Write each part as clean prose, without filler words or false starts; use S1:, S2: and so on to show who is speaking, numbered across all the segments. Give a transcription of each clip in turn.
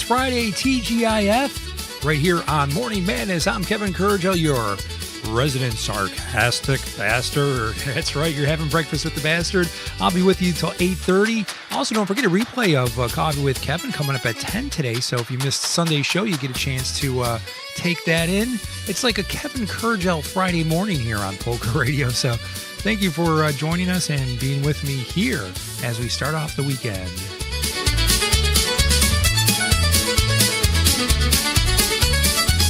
S1: Friday, TGIF, right here on Morning Madness. I'm Kevin Kurdziel, your resident sarcastic bastard. That's right, you're having breakfast with the bastard. I'll be with you till 8:30. Also, don't forget a replay of Coffee with Kevin coming up at 10 today. So if you missed Sunday's show, you get a chance to take that in. It's like a Kevin Kurdziel Friday morning here on Polka Radio. So thank you for joining us and being with me here as we start off the weekend.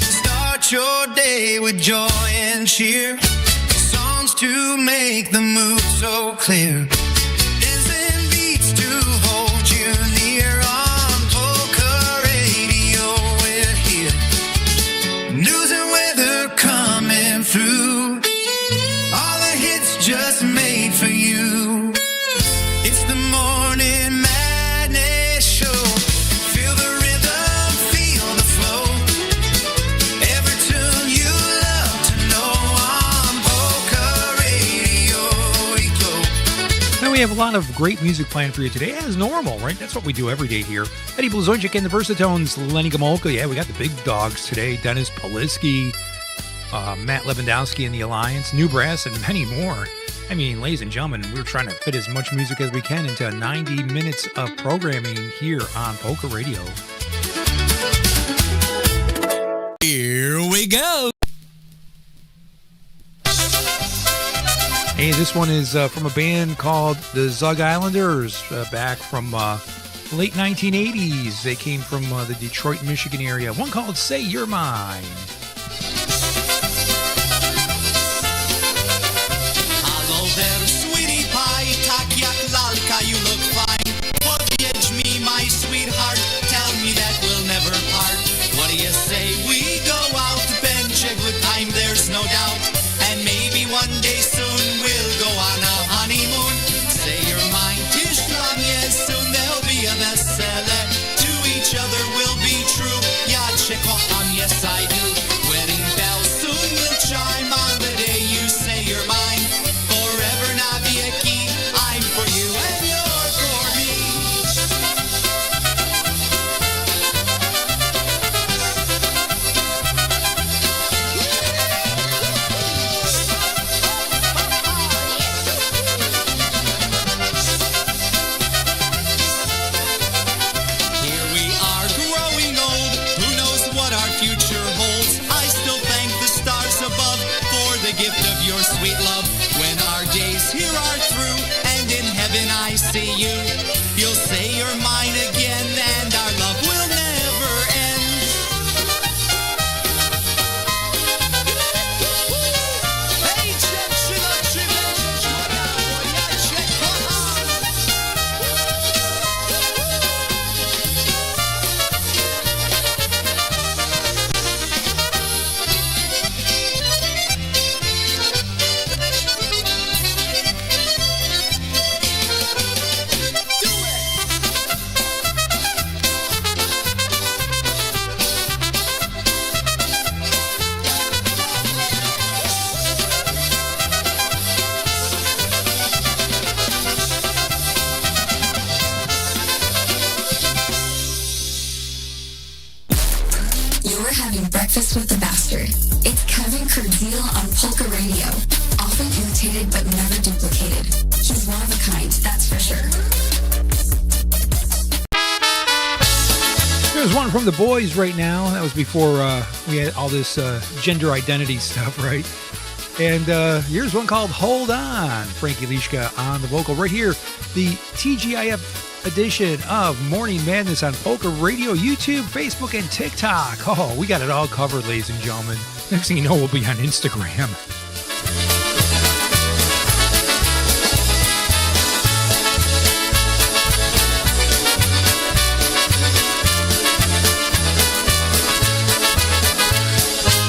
S2: Start your day with joy and cheer. Songs to make the mood so clear. Dancing beats to hold you near. On Polka Radio we're here. News and weather coming through. All the hits just made for you. It's the Morning Madness Show. Feel the rhythm, feel the flow. Every tune you love to know on Polka Radio we glow.
S1: Now we have a lot of great music planned for you today, as normal, right? That's what we do every day here. Eddie Blazonczyk and the Versatones, Lenny Gomolka. Yeah, we got the big dogs today. Dennis Polisky, Matt Lewandowski and the Alliance, New Brass, and many more. I mean, ladies and gentlemen, we're trying to fit as much music as we can into 90 minutes of programming here on Polka Radio.
S2: Here we go.
S1: Hey, this one is from a band called the Zug Islanders, back from late 1980s. They came from the Detroit, Michigan area. One called Say You're Mine.
S2: You look fine. Powiedz me, my sweetheart. Tell me that we'll never part. What do you say we go out to Benchik with time? There's no doubt. And maybe one day soon we'll go on a honeymoon. Say you're mine, tish long, yes, soon there'll be a wesele. To each other we'll be true. Ja cię kocham, yes I do. Wedding bells soon will chime on the day you say you're mine. Forever na wieki, I'm for you and you're for me. Here we are growing old. Who knows what our future holds? I still thank the stars above for the gift of your sweet love. When our days here are through and in heaven I see you, you'll say you're mine again and our love will never end. Hey,
S3: You're having breakfast with the bastard. It's Kevin Kurdziel on Polka Radio. Often imitated but never duplicated. He's one of a kind, that's for sure.
S1: There's one from the boys right now. That was before we had all this gender identity stuff, right? And here's one called Hold On. Frankie Lishka on the vocal right here. The TGIF edition of Morning Madness on Polka Radio, YouTube, Facebook, and TikTok. Oh, we got it all covered, ladies and gentlemen. Next thing you know, we'll be on Instagram.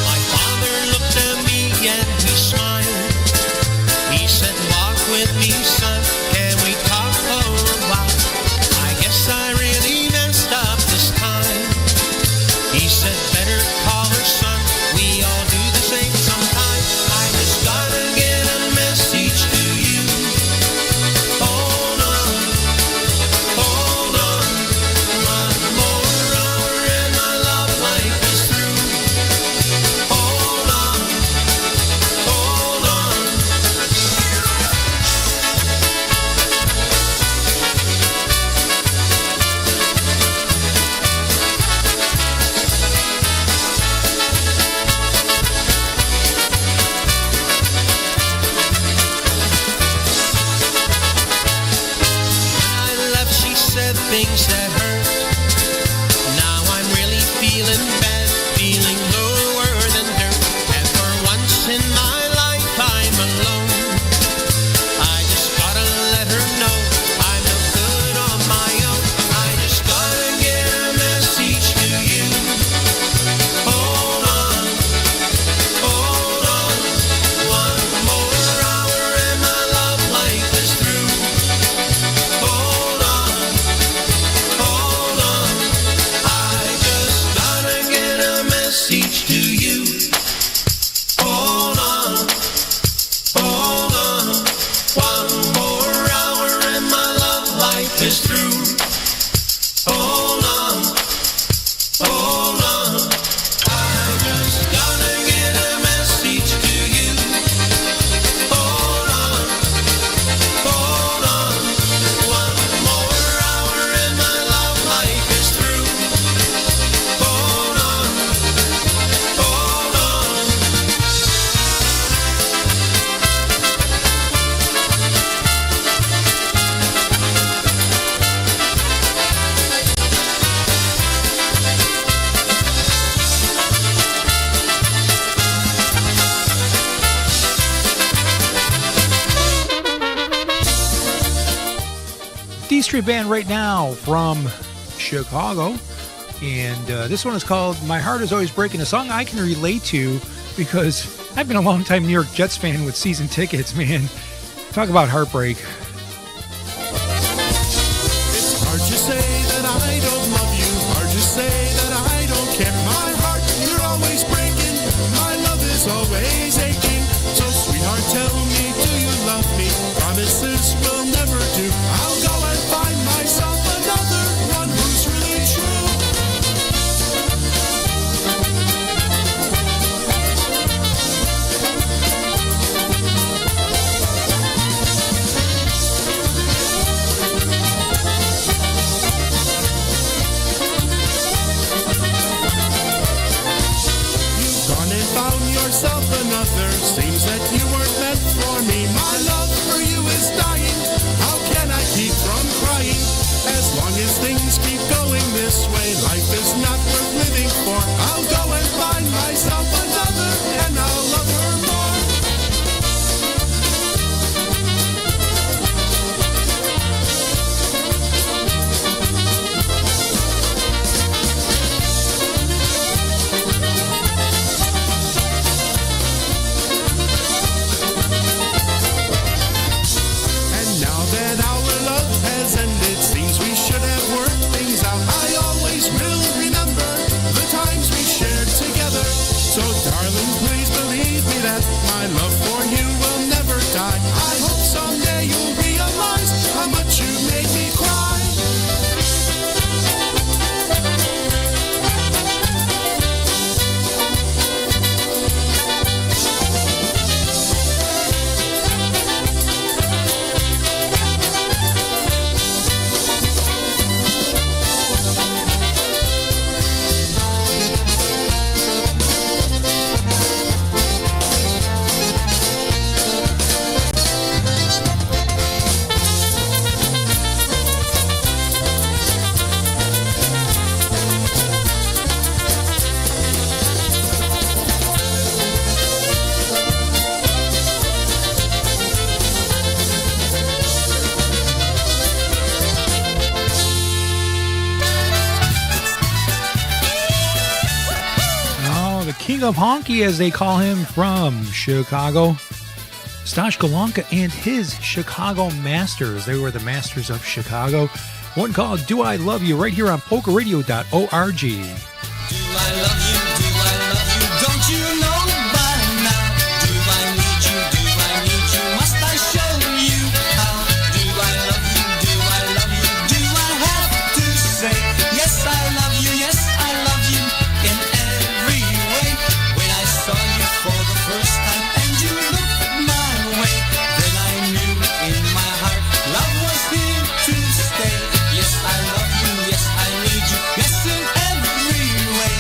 S2: My father looked at me and he smiled. He said, walk with me, son. Can we talk for a while? I guess I really messed up this time. He said, better call her, son. We all do the same sometimes. I
S4: things that hurt. Now I'm really feeling bad, feeling lower than dirt. And for once in my life I'm alone. I just gotta let her know I'm no good on my own. I just gotta get a message to you. Hold on, one more hour and my love life is through. Hold on, I just gotta get a message to you. Hold on, one more hour and my love life is through. Hold on, I just gotta get a message to you. Hold on, one more hour and my love life is through. Hold on.
S1: D Street Band right now from Chicago. And this one is called My Heart Is Always Breaking, a song I can relate to because I've been a long-time New York Jets fan with season tickets, man. Talk about heartbreak.
S5: It's hard to say that I don't love you, hard to say that I don't care. My heart, you're always breaking, my love is always aching. So sweetheart, tell me, do you love me? Promises will never do. I'll go and find myself another one who's really true. You've gone and found yourself another. Seems that you weren't meant for me. My love for you is dying. How can I keep from crying? As long as things keep going this way, life is not worth living for. I'll go and find myself another, and I'll love her more. And now that our love has ended, seems we should have worked things out. I always will remember the times we shared together. So darling, please believe me that my love for you will never die. I hope someday you'll realize how much you made me cry.
S1: King of Honky, as they call him, from Chicago. Stash Galanka and his Chicago Masters. They were the Masters of Chicago. One called Do I Love You right here on polkaradio.org.
S4: Do I love you? Do I love you? Don't you know by now? Do I need you? Do I need you? Must I show you how? Do I love you? Do I love you? Do I have to say yes I love you? Yes I love you in every way. When I saw you for the first time and you looked my way, then I knew in my heart love was here to stay. Yes I love you. Yes I need you. Yes in every way.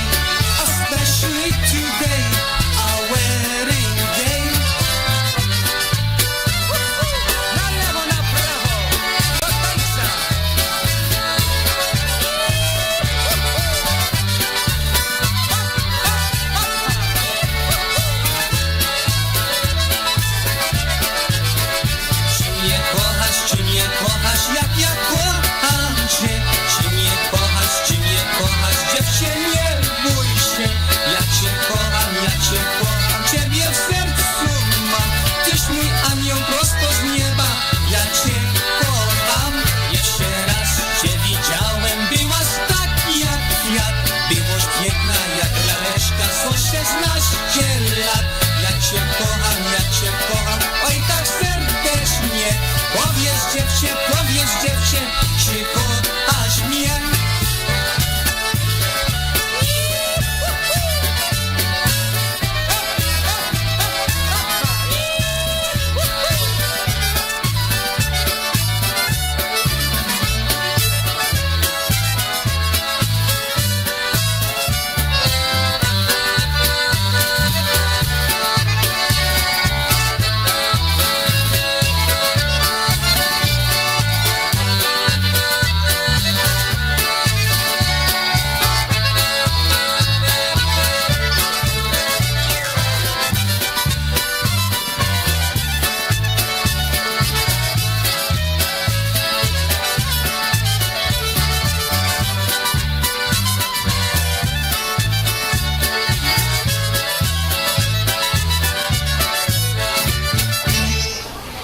S4: Powiedz dziewczę, czy kochasz mnie?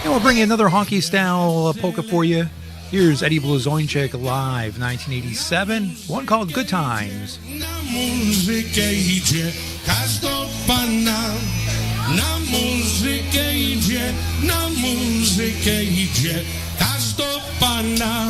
S1: We'll bring you another honky style polka for you. Here's Eddie Blazonczyk live, 1987, one called Good Times.
S5: Na muzykę idzie każda pana. Na muzykę idzie, na muzykę idzie każda pana.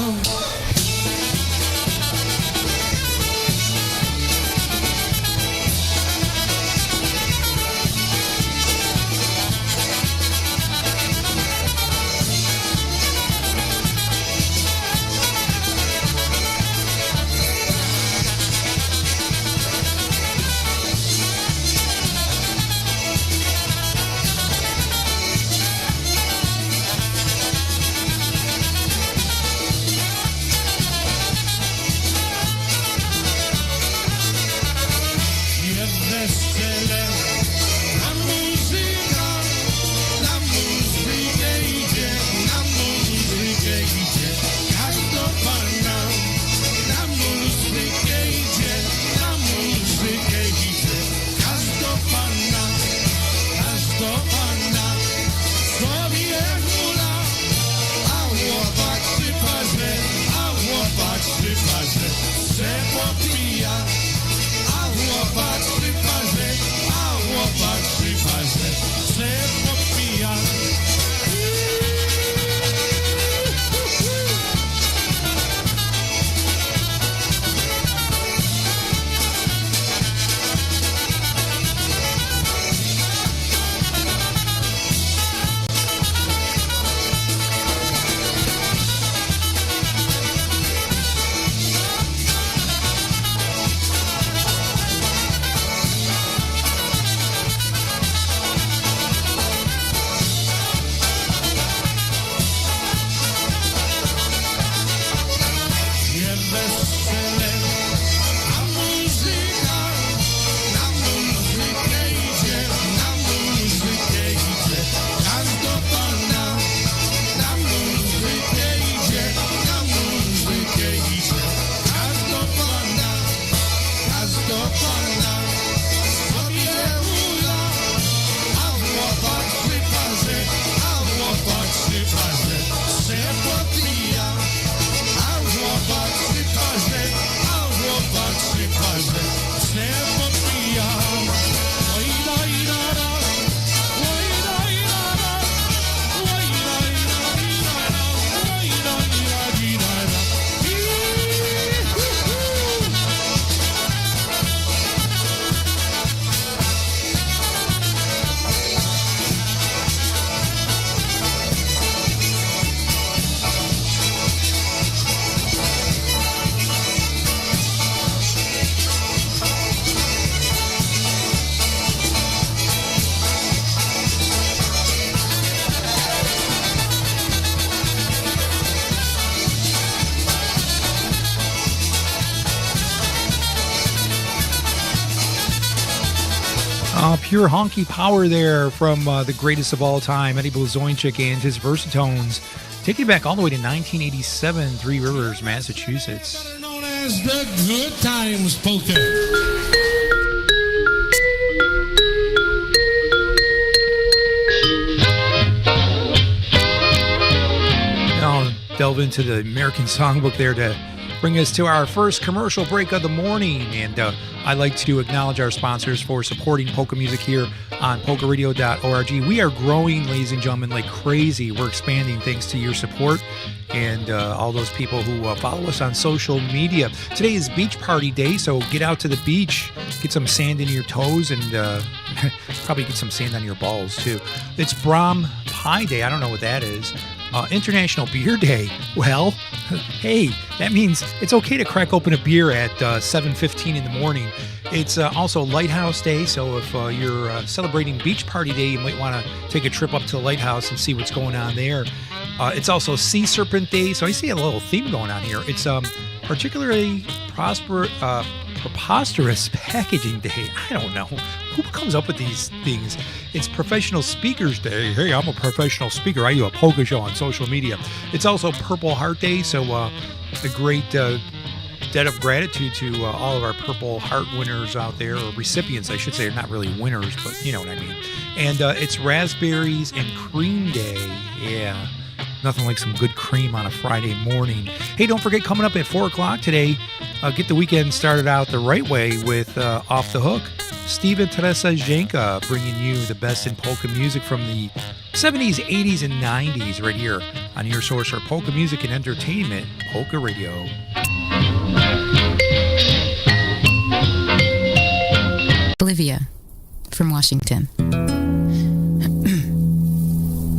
S1: Pure honky power there from the greatest of all time, Eddie Blazonczyk and his Versatones. Take you back all the way to 1987, Three Rivers, Massachusetts.
S5: Better known as the Good Times Polka.
S1: I'll delve into the American Songbook there to bring us to our first commercial break of the morning. And I'd like to acknowledge our sponsors for supporting polka music here on polkaradio.org. We are growing, ladies and gentlemen, like crazy. We're expanding thanks to your support and all those people who follow us on social media. Today is beach party day, so get out to the beach, get some sand in your toes, and probably get some sand on your balls, too. It's Brahm Pie Day. I don't know what that is. International Beer Day. Well, hey, that means it's okay to crack open a beer at 7:15 in the morning. It's also Lighthouse Day, so if you're celebrating Beach Party Day, you might want to take a trip up to the lighthouse and see what's going on there. It's also Sea Serpent Day, so I see a little theme going on here. It's particularly preposterous packaging day. I don't know. Who comes up with these things? It's Professional Speakers Day. Hey, I'm a professional speaker. I do a polka show on social media. It's also Purple Heart Day, so a great debt of gratitude to all of our Purple Heart winners out there, or recipients, I should say. They're not really winners, but you know what I mean. And it's Raspberries and Cream Day. Yeah. Nothing like some good cream on a Friday morning. Hey, don't forget, coming up at 4 o'clock today, get the weekend started out the right way with Off the Hook. Steve and Teresa Jenka bringing you the best in polka music from the 70s, 80s, and 90s right here on your source for polka music and entertainment, Polka Radio.
S6: Olivia from Washington.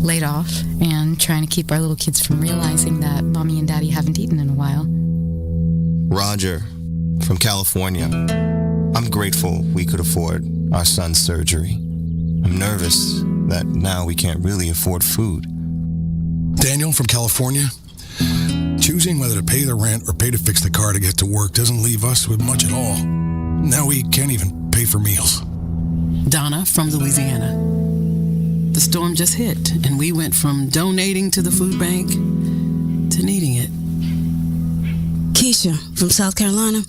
S6: Laid off and trying to keep our little kids from realizing that mommy and daddy haven't eaten in a while.
S7: Roger from California. I'm grateful we could afford our son's surgery. I'm nervous that now we can't really afford food.
S8: Daniel from California. Choosing whether to pay the rent or pay to fix the car to get to work doesn't leave us with much at all. Now we can't even pay for meals.
S9: Donna from Louisiana. The storm just hit, and we went from donating to the food bank to needing it.
S10: Keisha from South Carolina.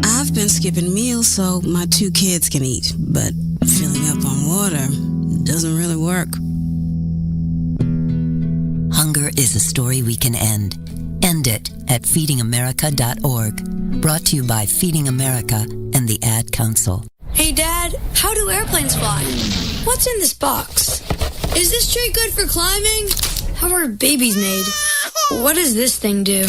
S10: I've been skipping meals so my 2 kids can eat, but filling up on water doesn't really work.
S11: Hunger is a story we can end. End it at feedingamerica.org. Brought to you by Feeding America and the Ad Council.
S12: Hey, Dad, how do airplanes fly? What's in this box? Is this tree good for climbing? How are babies made? What does this thing do?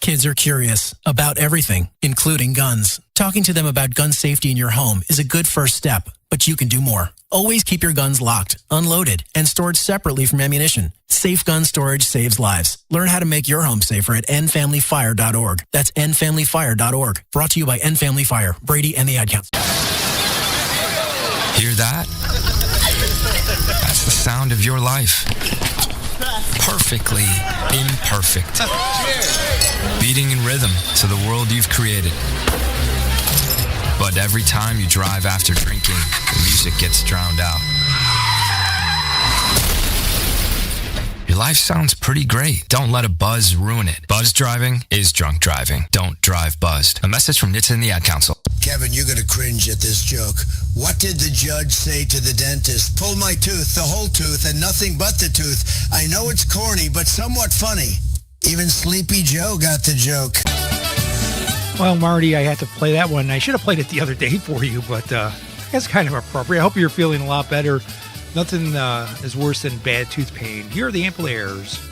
S13: Kids are curious about everything, including guns. Talking to them about gun safety in your home is a good first step, but you can do more. Always keep your guns locked, unloaded, and stored separately from ammunition. Safe gun storage saves lives. Learn how to make your home safer at endfamilyfire.org. That's endfamilyfire.org. Brought to you by End Family Fire, Brady, and the Ad Council.
S14: Hear that? That's the sound of your life. Perfectly imperfect. Beating in rhythm to the world you've created. But every time you drive after drinking, the music gets drowned out. Your life sounds pretty great. Don't let a buzz ruin it. Buzz driving is drunk driving. Don't drive buzzed. A message from NHTSA and the Ad Council.
S15: Kevin, you're going to cringe at this joke. What did the judge say to the dentist? Pull my tooth, the whole tooth, and nothing but the tooth. I know it's corny, but somewhat funny. Even Sleepy Joe got the joke.
S1: Well, Marty, I had to play that one. I should have played it the other day for you, but that's kind of appropriate. I hope you're feeling a lot better. Nothing is worse than bad tooth pain. Here are the Ampliairs.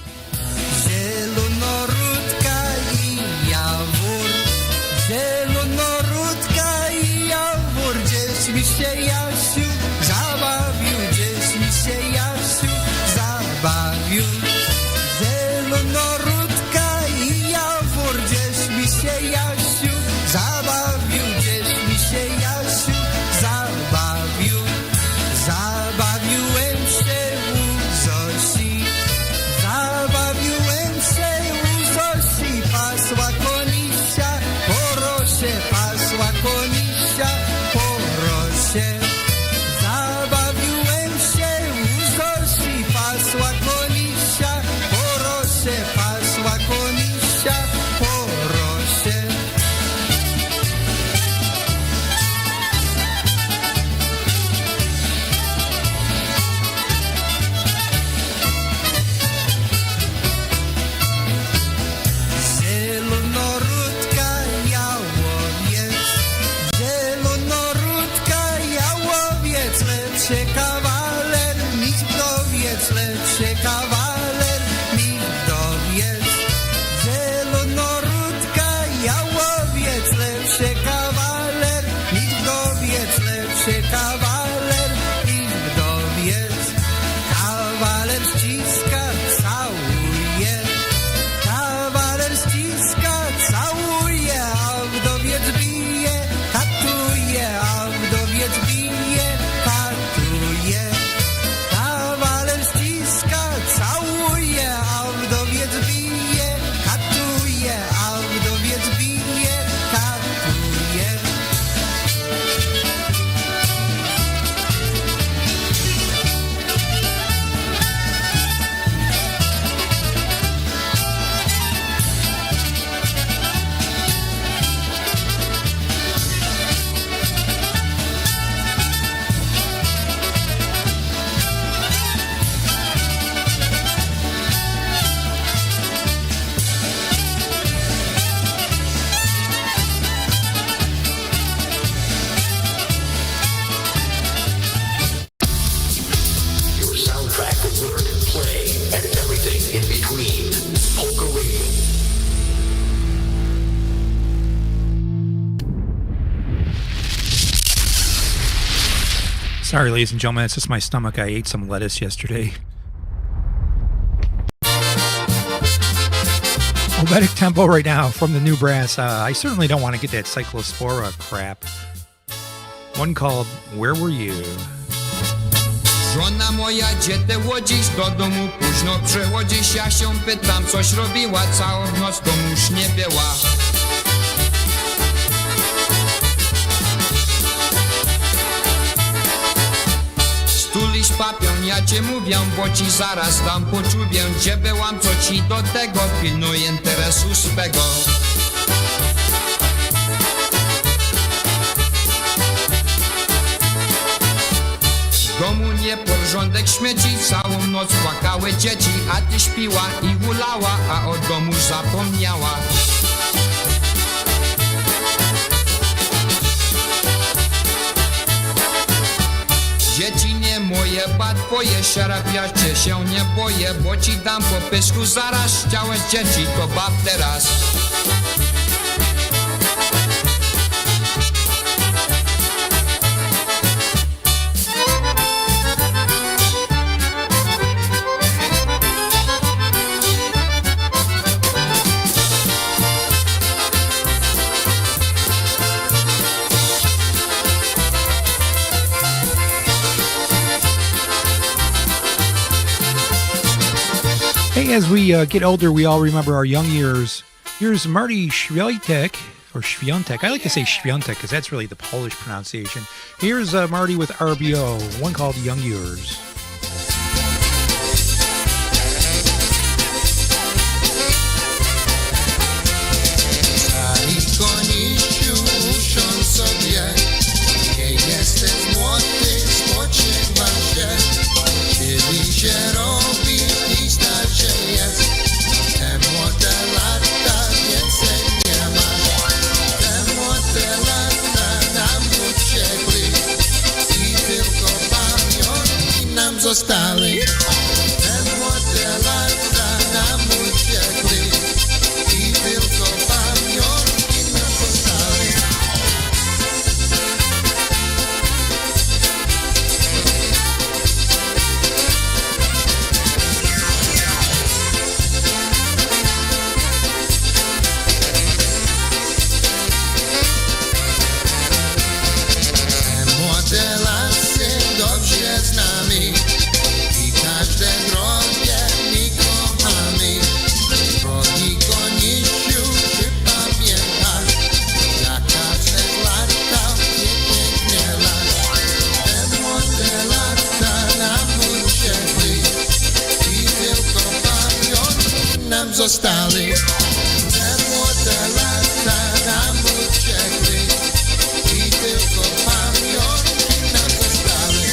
S1: Sorry, ladies and gentlemen, it's just my stomach. I ate some lettuce yesterday. Obetic tempo right now from the new brass. I certainly don't want to get that cyclospora crap. One called Where Were You?
S16: Żona moja, gdzie ty łodzisz? Do domu późno przychodzisz. Ja się pytam, coś robiła całą noc, domu już nie była. Stuliś papion, ja cię mówię, bo ci zaraz dam poczubię. Gdzie byłam, co ci do tego? Pilnuj interesu swego. W domu nieporządek śmieci, całą noc płakały dzieci, a ty śpiła i hulała, a o domu zapomniała. Dzieci nie moje, ba twoje, szarapiacie się nie boję, bo ci dam po pysku zaraz. Chciałeś dzieci, to baw teraz.
S1: Hey, as we get older, we all remember our young years. Here's Marty Świątek, or Świątek. I like to say Świątek because that's really the Polish pronunciation. Here's Marty with RBO, one called Young Years.
S5: Zostali. Te młode lata nam uciekli i tylko pamiątki nam zostali. Te młode lasy dobrze z nami. Każde drogie mi kochamy, drogi konisiu, czy pamiętasz, jak każde lata pięknie lat. Te młode lata nam uciekli i tylko pamiątki nam zostali. Te młode lata nam uciekli i tylko pamiątki nam zostali.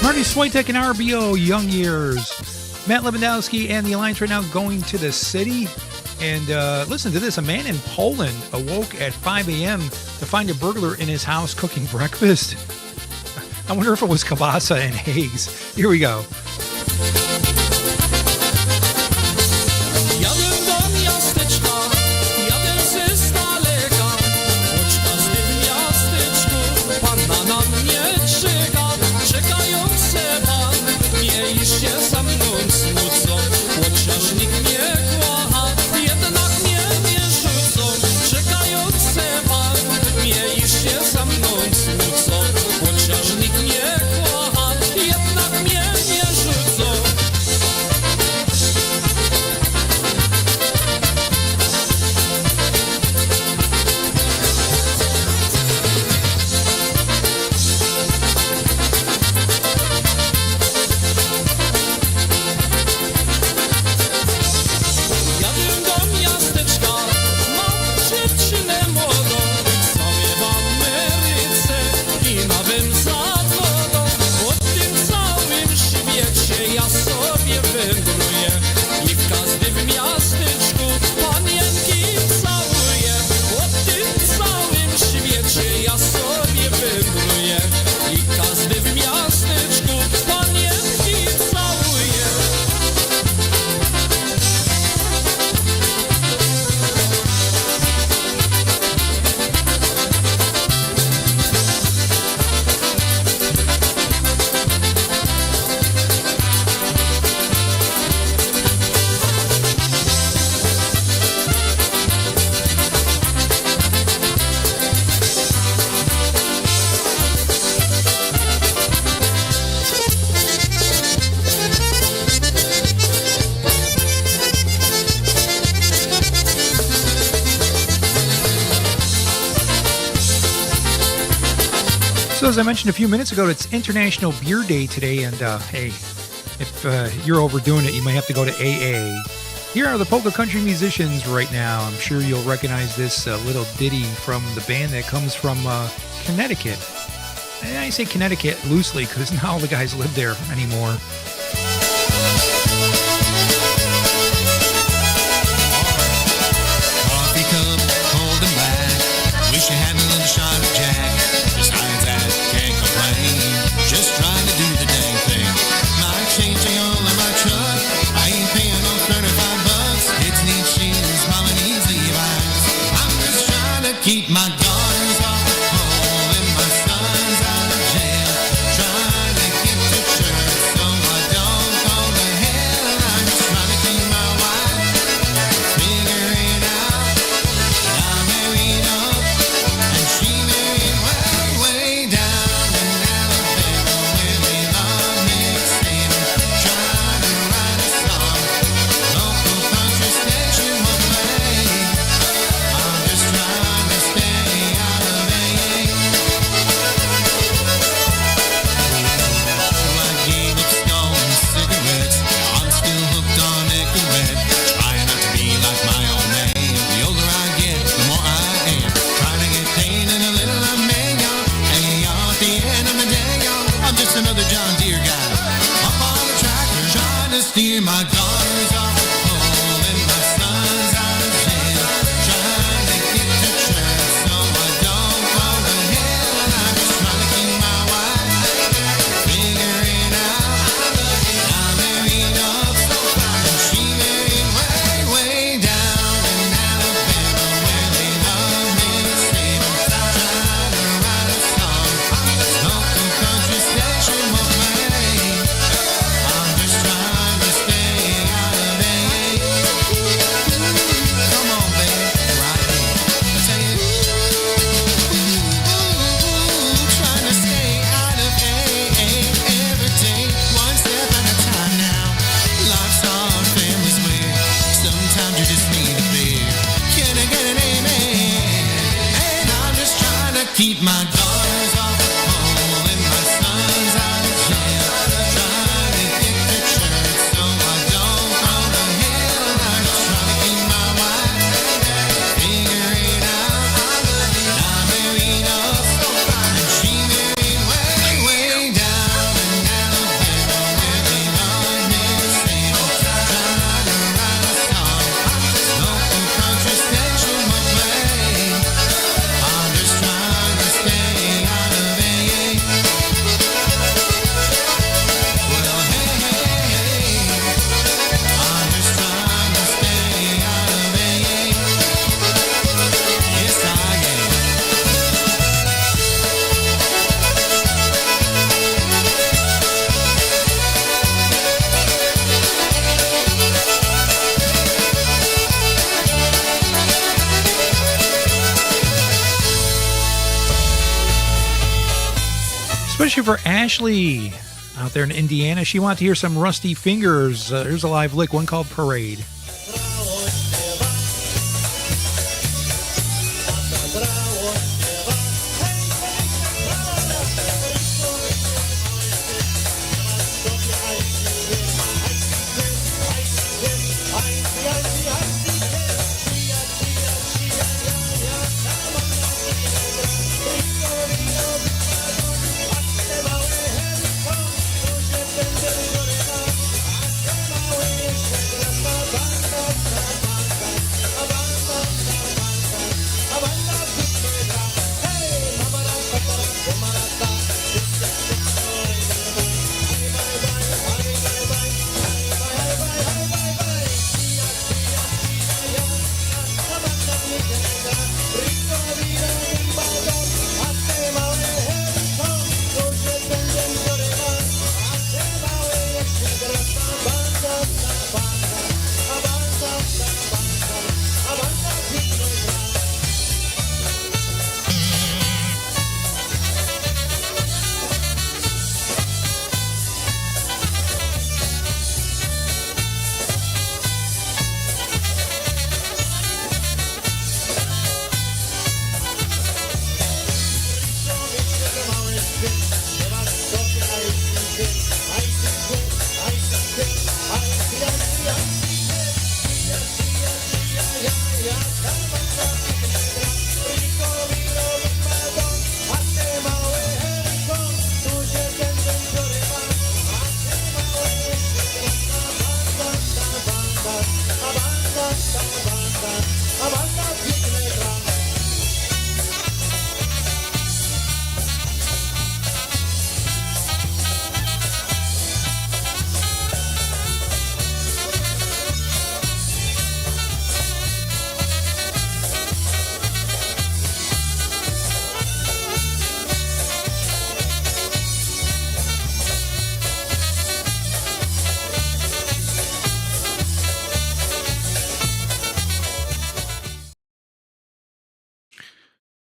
S1: Marty Switek and RBO, Young Years. Matt Lewandowski and the Alliance right now going to the city. And listen to this. A man in Poland awoke at 5 a.m. to find a burglar in his house cooking breakfast. I wonder if it was kielbasa and eggs. Here we go. as I mentioned a few minutes ago, it's International Beer Day today, and hey, if you're overdoing it, you might have to go to AA. Here are the polka country musicians right now. I'm sure you'll recognize this little ditty from the band that comes from Connecticut. And I say Connecticut loosely because not all the guys live there anymore.
S5: Coffee cup, cold and black. Wish you had a little shot of Jack. Besides that, can't complain. Just trying to do the dang thing. My change ain't all in my truck. I ain't paying no $35. Kids need shoes, mama needs Levi's. I'm just trying to keep my daughters off the pole and my sons out of jail. Trying to get to church so I don't go to hell. I'm just trying to keep my wife figuring out that I'm married up and she married way, way down in Alabama where they love mixing. Trying to write a song, local country station will play. I'm just trying to stay out of AA. I gave up smoking cigarettes. I'm still hooked on Nicorette. Trying not to be like my old man. The older I get, the more I am. Trying to get paid and a little of me, y'all. Hey, y'all, at the end of the day, y'all, I'm just another John Deere guy. Up on the tractor, trying to steer my daughters off the pole and my sons out of jail. Trying to get to church so I don't go to hell. And I'm just trying to keep my wife figuring out that I'm married up so fine. And she married way, way down in Alabama where they love mixing. Trying to write a song, local country station will play. I'm just trying to stay out of AA. Come on, baby, right here. I tell you, trying to stay out of AA every day, one step at a time now. Life's hard, family's weird. Sometimes you just need a beer. Can I get an amen? And I'm just trying to keep my daughters off the pole and my sons out of jail. Trying to get to church so I don't go to hell. And I'm just trying to keep my wife figuring out that I'm married up so fine. And she married way, way down in Alabama where they love mixing. Trying to write a song, local country station will play. I'm just trying to stay out of AA. Well, hey, hey, hey, I'm just trying to stay out of AA. Yes, I am.
S1: Especially for Ashley out there in Indiana. She wanted to hear some Rusty Fingers. Here's a live lick, one called Parade.
S5: Bye.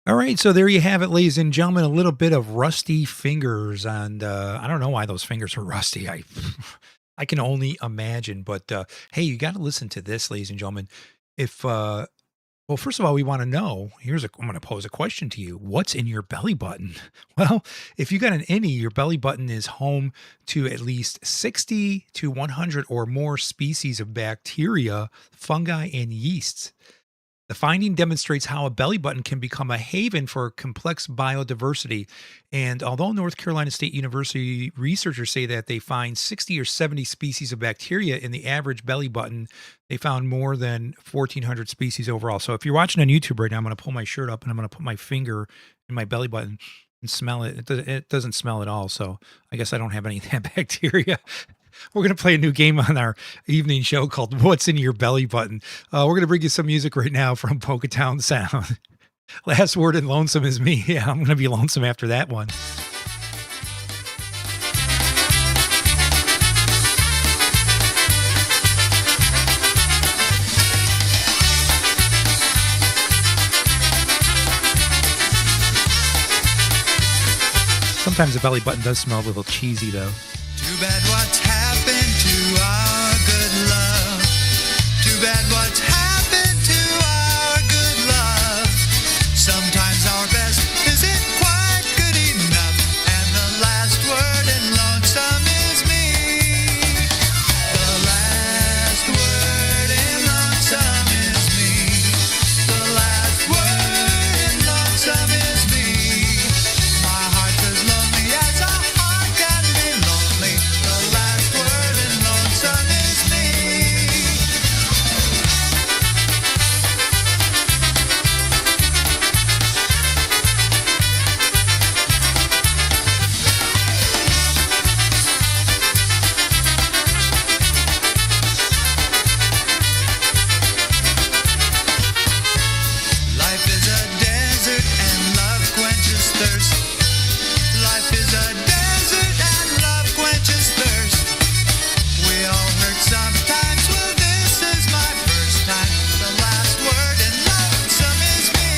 S1: All right, so there you have it, ladies and gentlemen. A little bit of rusty fingers, and I don't know why those fingers are rusty. I can only imagine. But hey, you got to listen to this, ladies and gentlemen. If well, first of all, we want to know. I'm going to pose a question to you. What's in your belly button? Well, if you got an innie, your belly button is home to at least 60 to 100 or more species of bacteria, fungi, and yeasts. The finding demonstrates how a belly button can become a haven for complex biodiversity. And although North Carolina State University researchers say that they find 60 or 70 species of bacteria in the average belly button, they found more than 1,400 species overall. So if you're watching on YouTube right now, I'm going to pull my shirt up and I'm going to put my finger in my belly button and smell it. It doesn't smell at all. So I guess I don't have any of that bacteria. We're going to play a new game on our evening show called What's in Your Belly Button. We're going to bring you some music right now from Polka Town Sound. Last Word in Lonesome is Me. Yeah, I'm going to be lonesome after that one. Sometimes the belly button does smell a little cheesy, though.
S2: Too bad what's happened to our good love. Too bad what's happened to our good love. Sometimes our best isn't quite good enough, and the last word in lonesome is me. The last word in lonesome is me. The last word in lonesome is me. My heart's as lonely as a heart can be lonely. The last word in lonesome is me. Life is a desert and love quenches thirst. Life is a desert and love quenches thirst. We all hurt sometimes. Well, this is my first time. The last word in lonesome is me.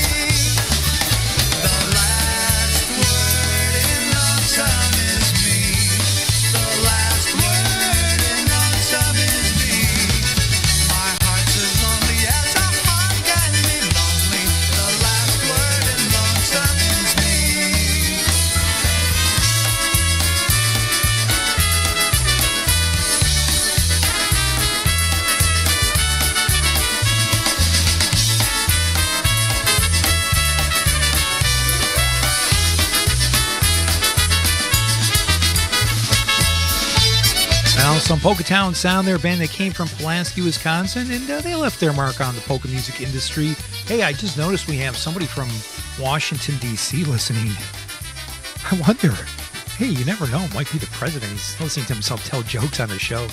S2: The last word in lonesome is me. The last word in lonesome is me. My heart's as lonely as a heart can be lonely. The last word in lonesome is me.
S1: Now, some Polka Town Sound, their band that came from Pulaski, Wisconsin, and they left their mark on the polka music industry. Hey, I just noticed we have somebody from Washington, D.C. listening. I wonder, hey, you never know, might be the president. He's listening to himself tell jokes on the show.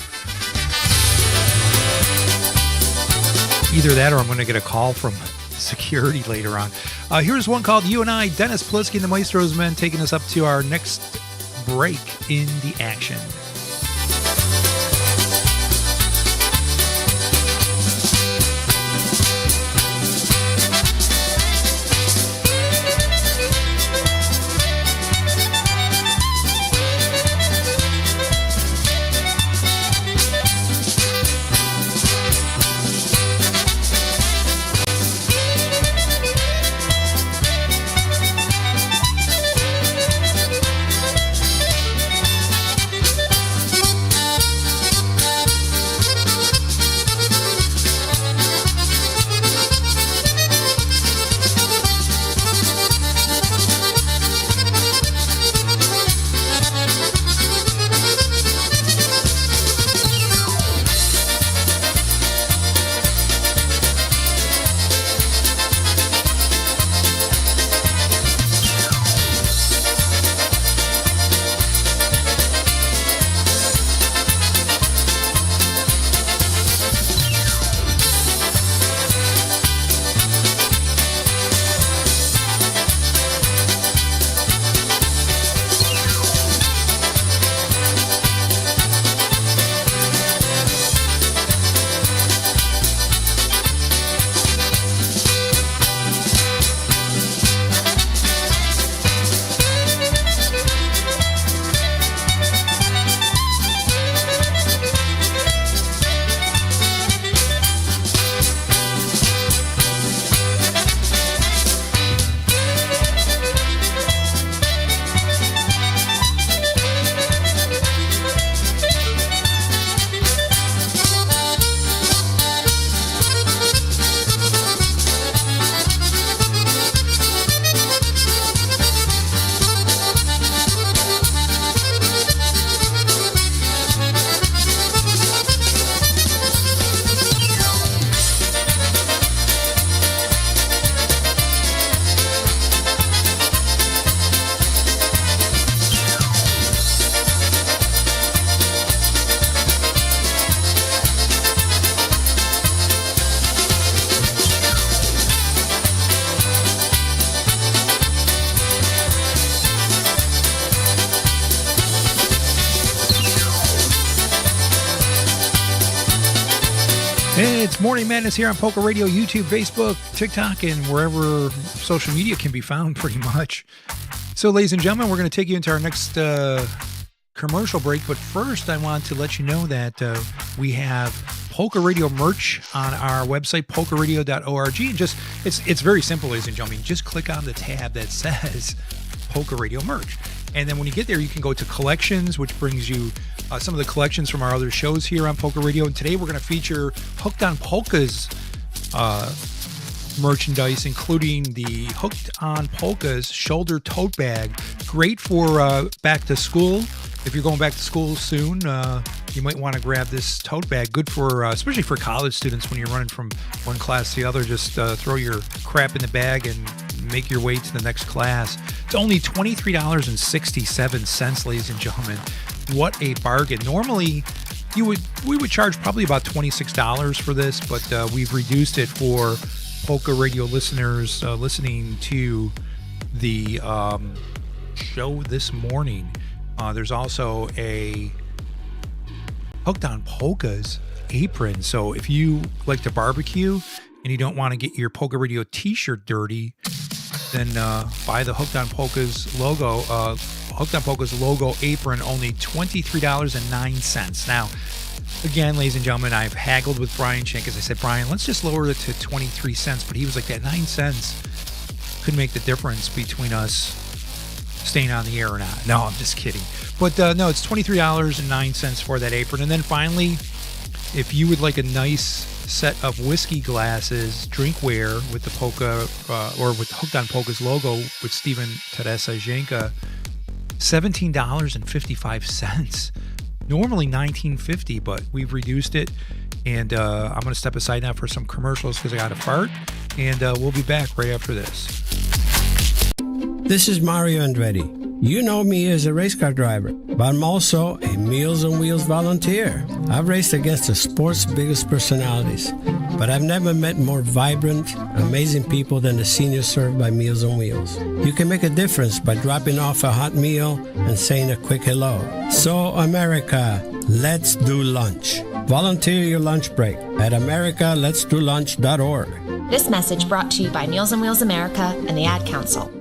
S1: Either that or I'm going to get a call from security later on. Here's one called You and I, Dennis Plisky and the Maestro's Men, taking us up to our next break in the action. It's Morning Madness here on Polka Radio, YouTube, Facebook, TikTok, and wherever social media can be found, pretty much. So, ladies and gentlemen, we're going to take you into our next commercial break. But first, I want to let you know that we have Polka Radio merch on our website, polkaradio.org. And just it's very simple, ladies and gentlemen. Just click on the tab that says Polka Radio merch. And then when you get there, you can go to collections, which brings you some of the collections from our other shows here on Polka Radio. And today we're going to feature Hooked on Polkas merchandise, including the Hooked on Polkas shoulder tote bag. Great for back to school. If you're going back to school soon, you might want to grab this tote bag. Good for, especially for college students when you're running from one class to the other. Just throw your crap in the bag and make your way to the next class. It's only $23.67, ladies and gentlemen. What a bargain. Normally, we would charge probably about $26 for this, but we've reduced it for Polka Radio listeners listening to the show this morning. There's also a Hooked on Polkas apron. So if you like to barbecue and you don't want to get your Polka Radio t-shirt dirty, then buy the Hooked on Polkas logo. Hooked on Polkas logo apron, only $23.09. Now, again, ladies and gentlemen, I've haggled with Brian Shank. As I said, Brian, let's just lower it to 23 cents. But he was like, that 9 cents could make the difference between us staying on the air or not. No, I'm just kidding. But no, it's $23.09 for that apron. And then finally, if you would like a nice set of whiskey glasses, drinkware with the Polka or with the Hooked on Polkas logo with Steven Teresa Jenka, $17.55. Normally $19.50, but we've reduced it. And I'm going to step aside now for some commercials because I got to fart. And we'll be back right after this.
S17: This is Mario Andretti. You know me as a race car driver, but I'm also a Meals on Wheels volunteer. I've raced against the sport's biggest personalities, but I've never met more vibrant, amazing people than the seniors served by Meals on Wheels. You can make a difference by dropping off a hot meal and saying a quick hello. So, America, let's do lunch. Volunteer your lunch break at americaletsdolunch.org.
S18: This message brought to you by Meals on Wheels America and the Ad Council.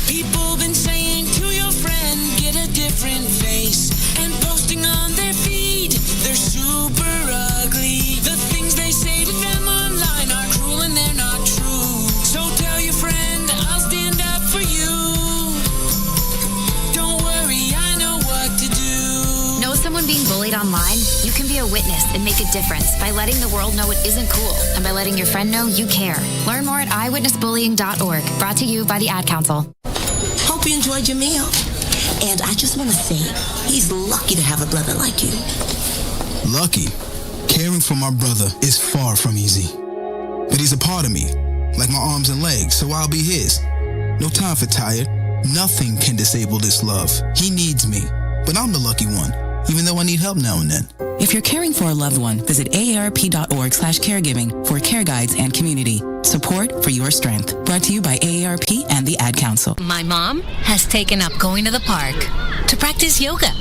S4: People been saying to your friend, get a different face, and posting on their feed, they're super ugly. The things they say to them online are cruel and they're not true. So tell your friend, I'll stand up for you. Don't worry, I know what to do.
S19: Know someone being bullied online? You can be a witness and make a difference by letting the world know it isn't cool and by letting your friend know you care. Learn more at eyewitnessbullying.org. Brought to you by the Ad Council.
S20: Hope you enjoyed your meal. And I just want to say, he's lucky to have a brother like you.
S21: Lucky? Caring for my brother is far from easy. But he's a part of me, like my arms and legs, so I'll be his. No time for tired. Nothing can disable this love. He needs me, but I'm the lucky one, even though I need help now and then.
S22: If you're caring for a loved one, visit aarp.org/caregiving for care guides and community. Support for your strength. Brought to you by AARP and the Ad Council.
S23: My mom has taken up going to the park to practice yoga.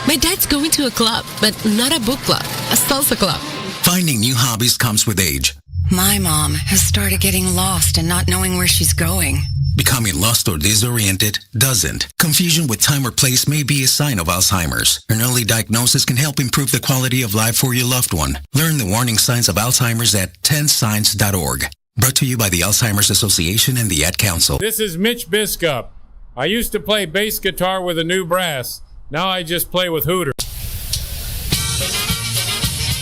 S24: My dad's going to a club, but not a book club, a salsa club.
S25: Finding new hobbies comes with age.
S26: My mom has started getting lost and not knowing where she's going.
S25: Becoming lost or disoriented doesn't. Confusion with time or place may be a sign of Alzheimer's. An early diagnosis can help improve the quality of life for your loved one. Learn the warning signs of Alzheimer's at 10signs.org. Brought to you by the Alzheimer's Association and the Ad Council.
S27: This is Mitch Biscup. I used to play bass guitar with a new brass. Now I just play with Hooter.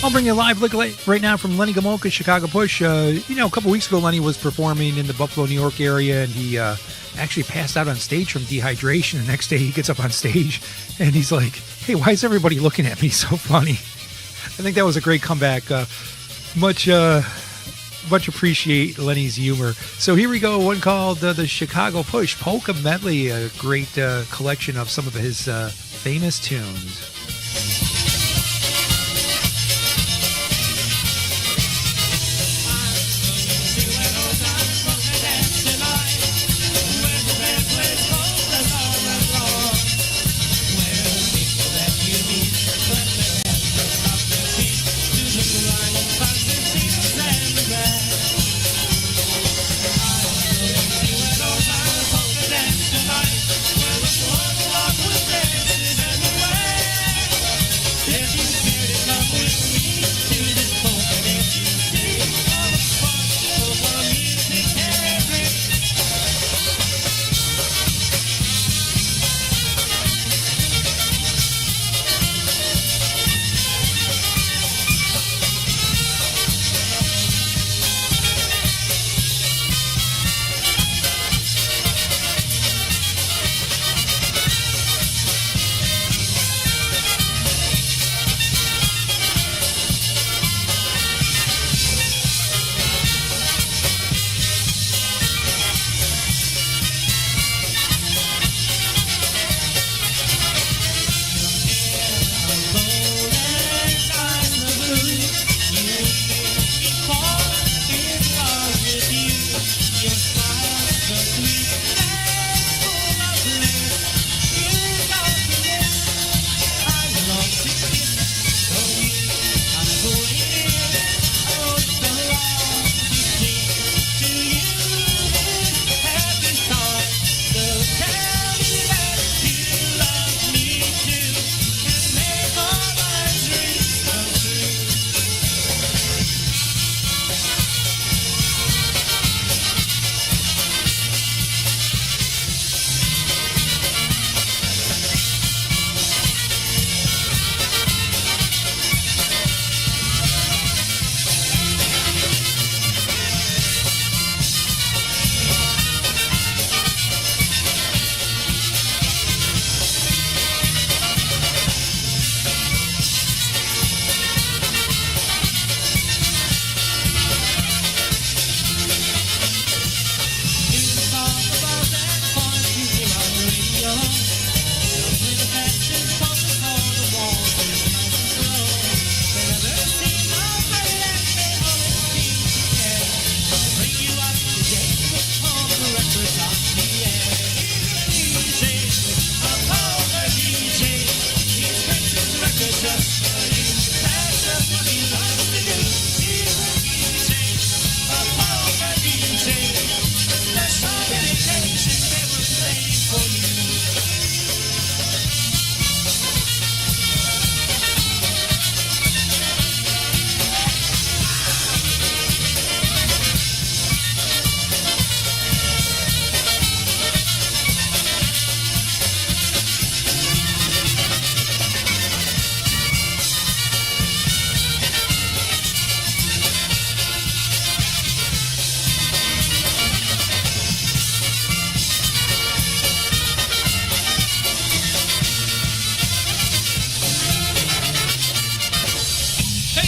S1: I'll bring you a live look right now from Lenny Gomulka's Chicago Push. A couple weeks ago, Lenny was performing in the Buffalo, New York area, and he actually passed out on stage from dehydration. The next day, he gets up on stage, and he's like, hey, why is everybody looking at me so funny? I think that was a great comeback. Much appreciate Lenny's humor. So here we go, one called the Chicago Push Polka Medley, a great collection of some of his famous tunes.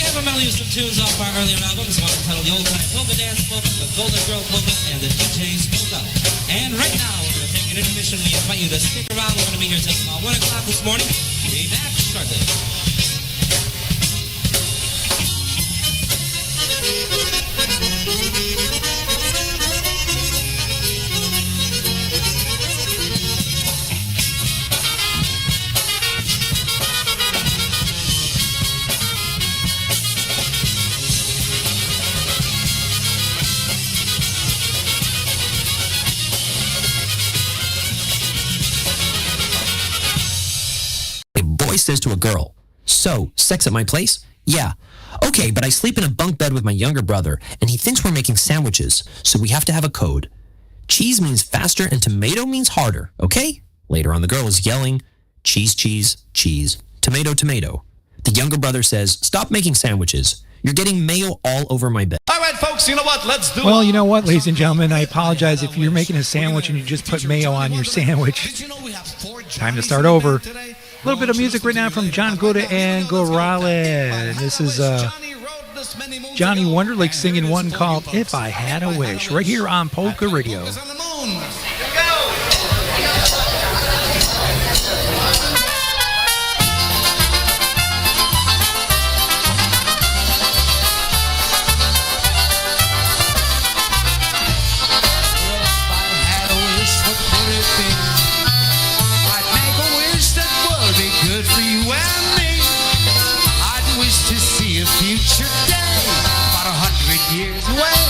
S3: have a medley of some tunes off our earlier album. This one entitled The Old Time Polka Dance Polka, the Golden Girl Polka, and the DJ's Polka. And right now, we're going to take an intermission. We invite you to stick around. We're going to be here till about 1 o'clock this morning. Be back shortly.
S6: Says to a girl, "So, sex at my place? Yeah. Okay, but I sleep in a bunk bed with my younger brother, and he thinks we're making sandwiches, so we have to have a code. Cheese means faster and tomato means harder, okay?" Later on, the girl is yelling, "Cheese, cheese, cheese, tomato, tomato." The younger brother says, "Stop making sandwiches. You're getting mayo all over my bed."
S7: All right, folks, you know what? Let's do it.
S1: Well, you know what, ladies and gentlemen, I apologize if you're making a sandwich and you just put mayo on your sandwich. Time to start over. A little bit of music right now from John Gouda and Gorale. This is Johnny Wonderlick singing one called If I Had a Wish, right here on Polka Radio.
S4: Good for you and me. I'd wish to see a future day about 100 years away.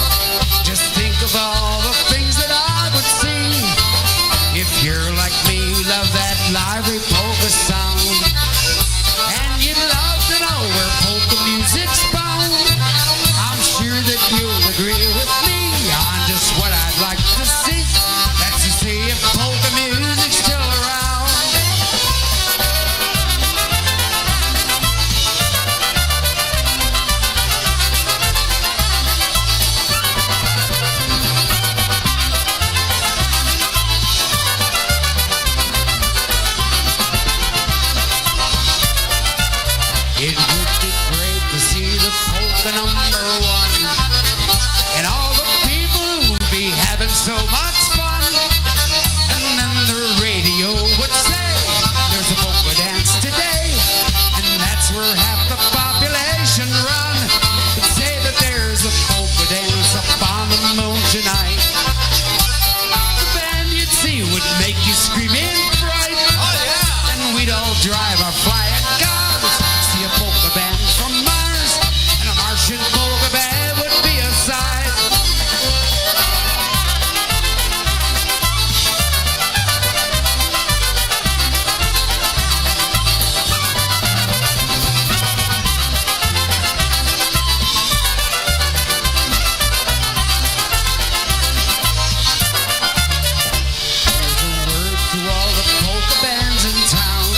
S4: Just think of all the things that I would see if you're like me, love that lively polka sound, and you'd love to know where polka music's found. I'm sure that you'll agree with me on just what I'd like to see. That's to see if polka music's still around. It would be great to see the polka #1, and all the people would be having so much fun. And then the radio would say, there's a polka dance today, and that's where half the population run. It'd say that there's a polka dance up on the moon tonight. The band you'd see would make you scream in fright. Oh yeah! And we'd all drive our flying cars, see a polka band from Mars, and a Martian polka band would be a sight. There's a word to all the polka bands in town.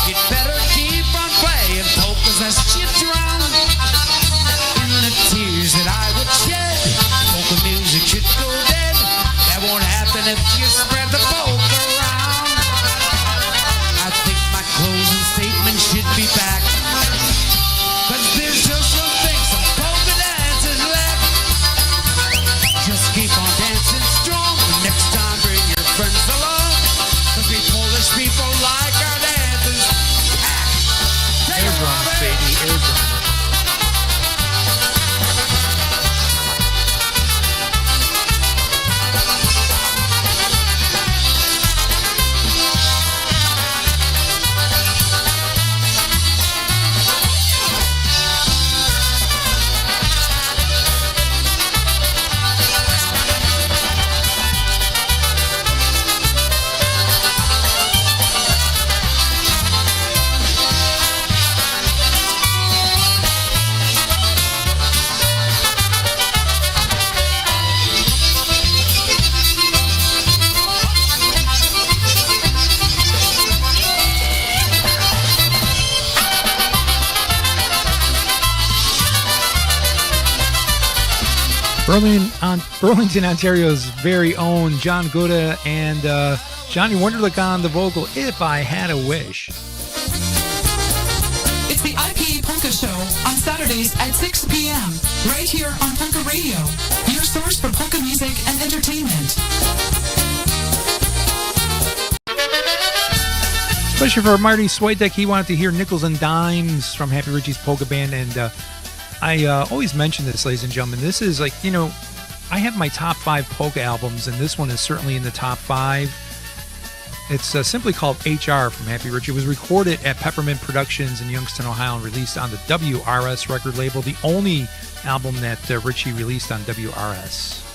S4: You'd better keep on playing polkas as you drown in the tears that I would shed. Polka music should go dead. That won't happen if you spread the polka around. I think my closing statement should be back, 'cause there's still some things, some polka dances left. Just keep on dancing strong. Next time bring your friends along, 'cause we Polish people like our dances.
S1: Air drums, baby, air drums. Burlington, Ontario's very own John Gouda and Johnny Wonderlick on the vocal, If I Had a Wish.
S8: It's the IP Polka Show on
S22: Saturdays at 6 p.m. right here on Polka Radio, your source for polka music and entertainment.
S1: Especially for Marty Switek, he wanted to hear Nickels and Dimes from Happy Richie's Polka Band. And I always mention this, ladies and gentlemen. This is like, you know, I have my top 5 polka albums, and this one is certainly in the top 5. It's simply called HR from Happy Richie. It was recorded at Peppermint Productions in Youngstown, Ohio, and released on the WRS record label, the only album that Richie released on WRS.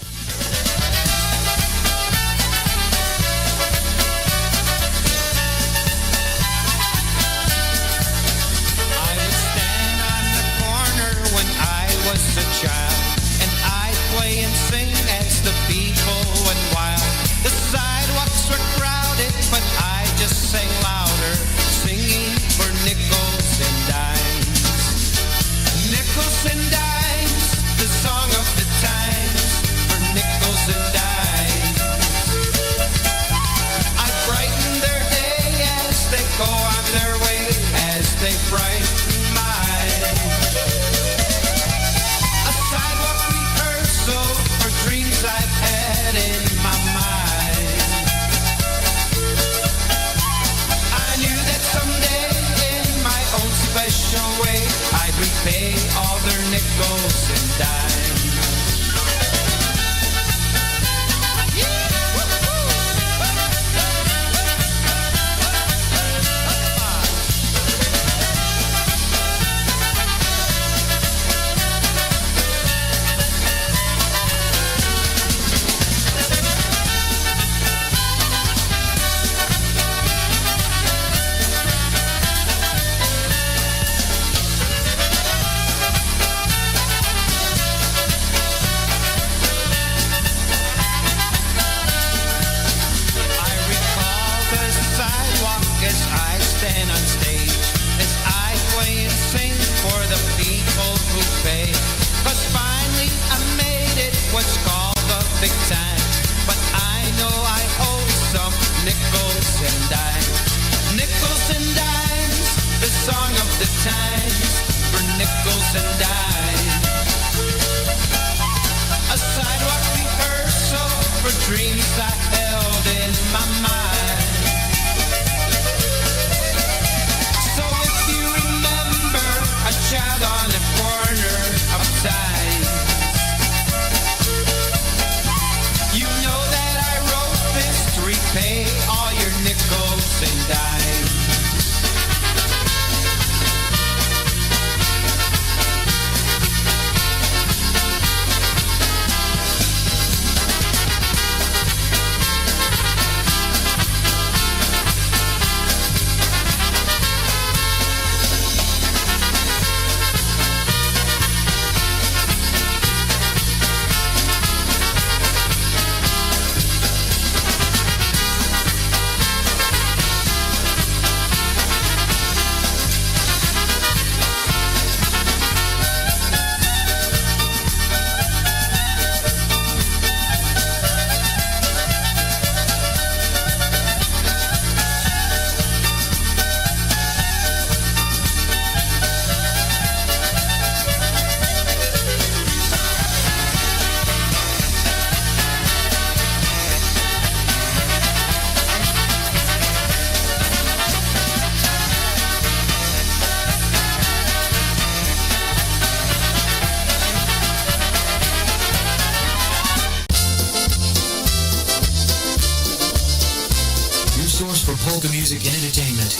S7: polka music and entertainment.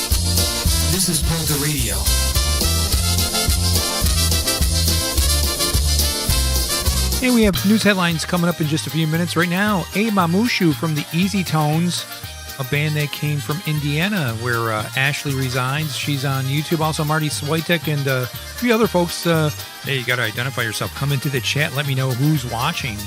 S7: This is Polka Radio.
S1: Hey, we have news headlines coming up in just a few minutes. Right now, A Mamushu from the Easy Tones, a band that came from Indiana, where Ashley resides. She's on YouTube. Also, Marty Switek and a few other folks. Hey, you got to identify yourself. Come into the chat. Let me know who's watching.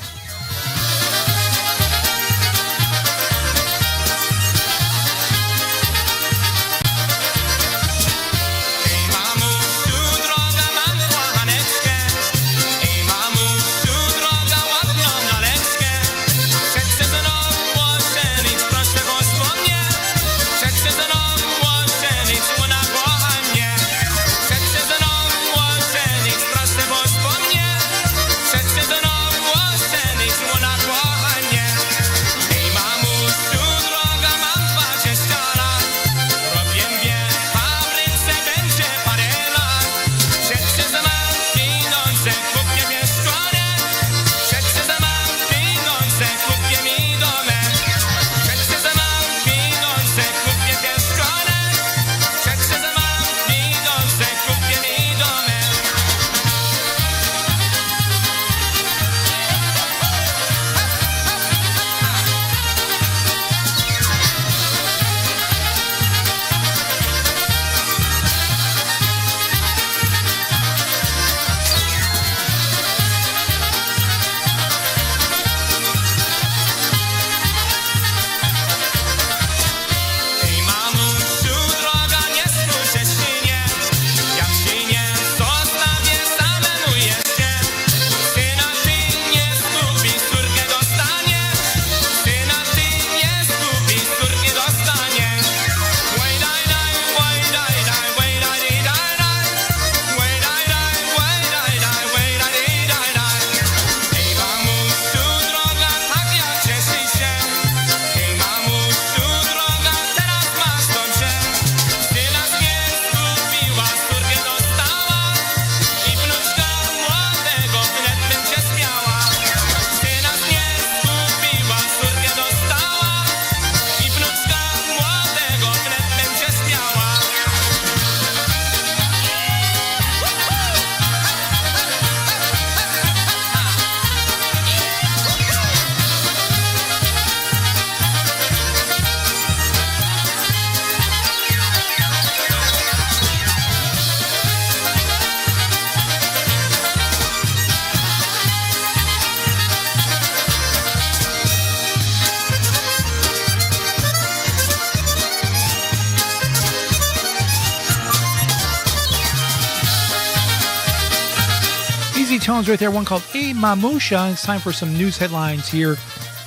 S1: Easy tones right there. One called A Mamusha. It's time for some news headlines here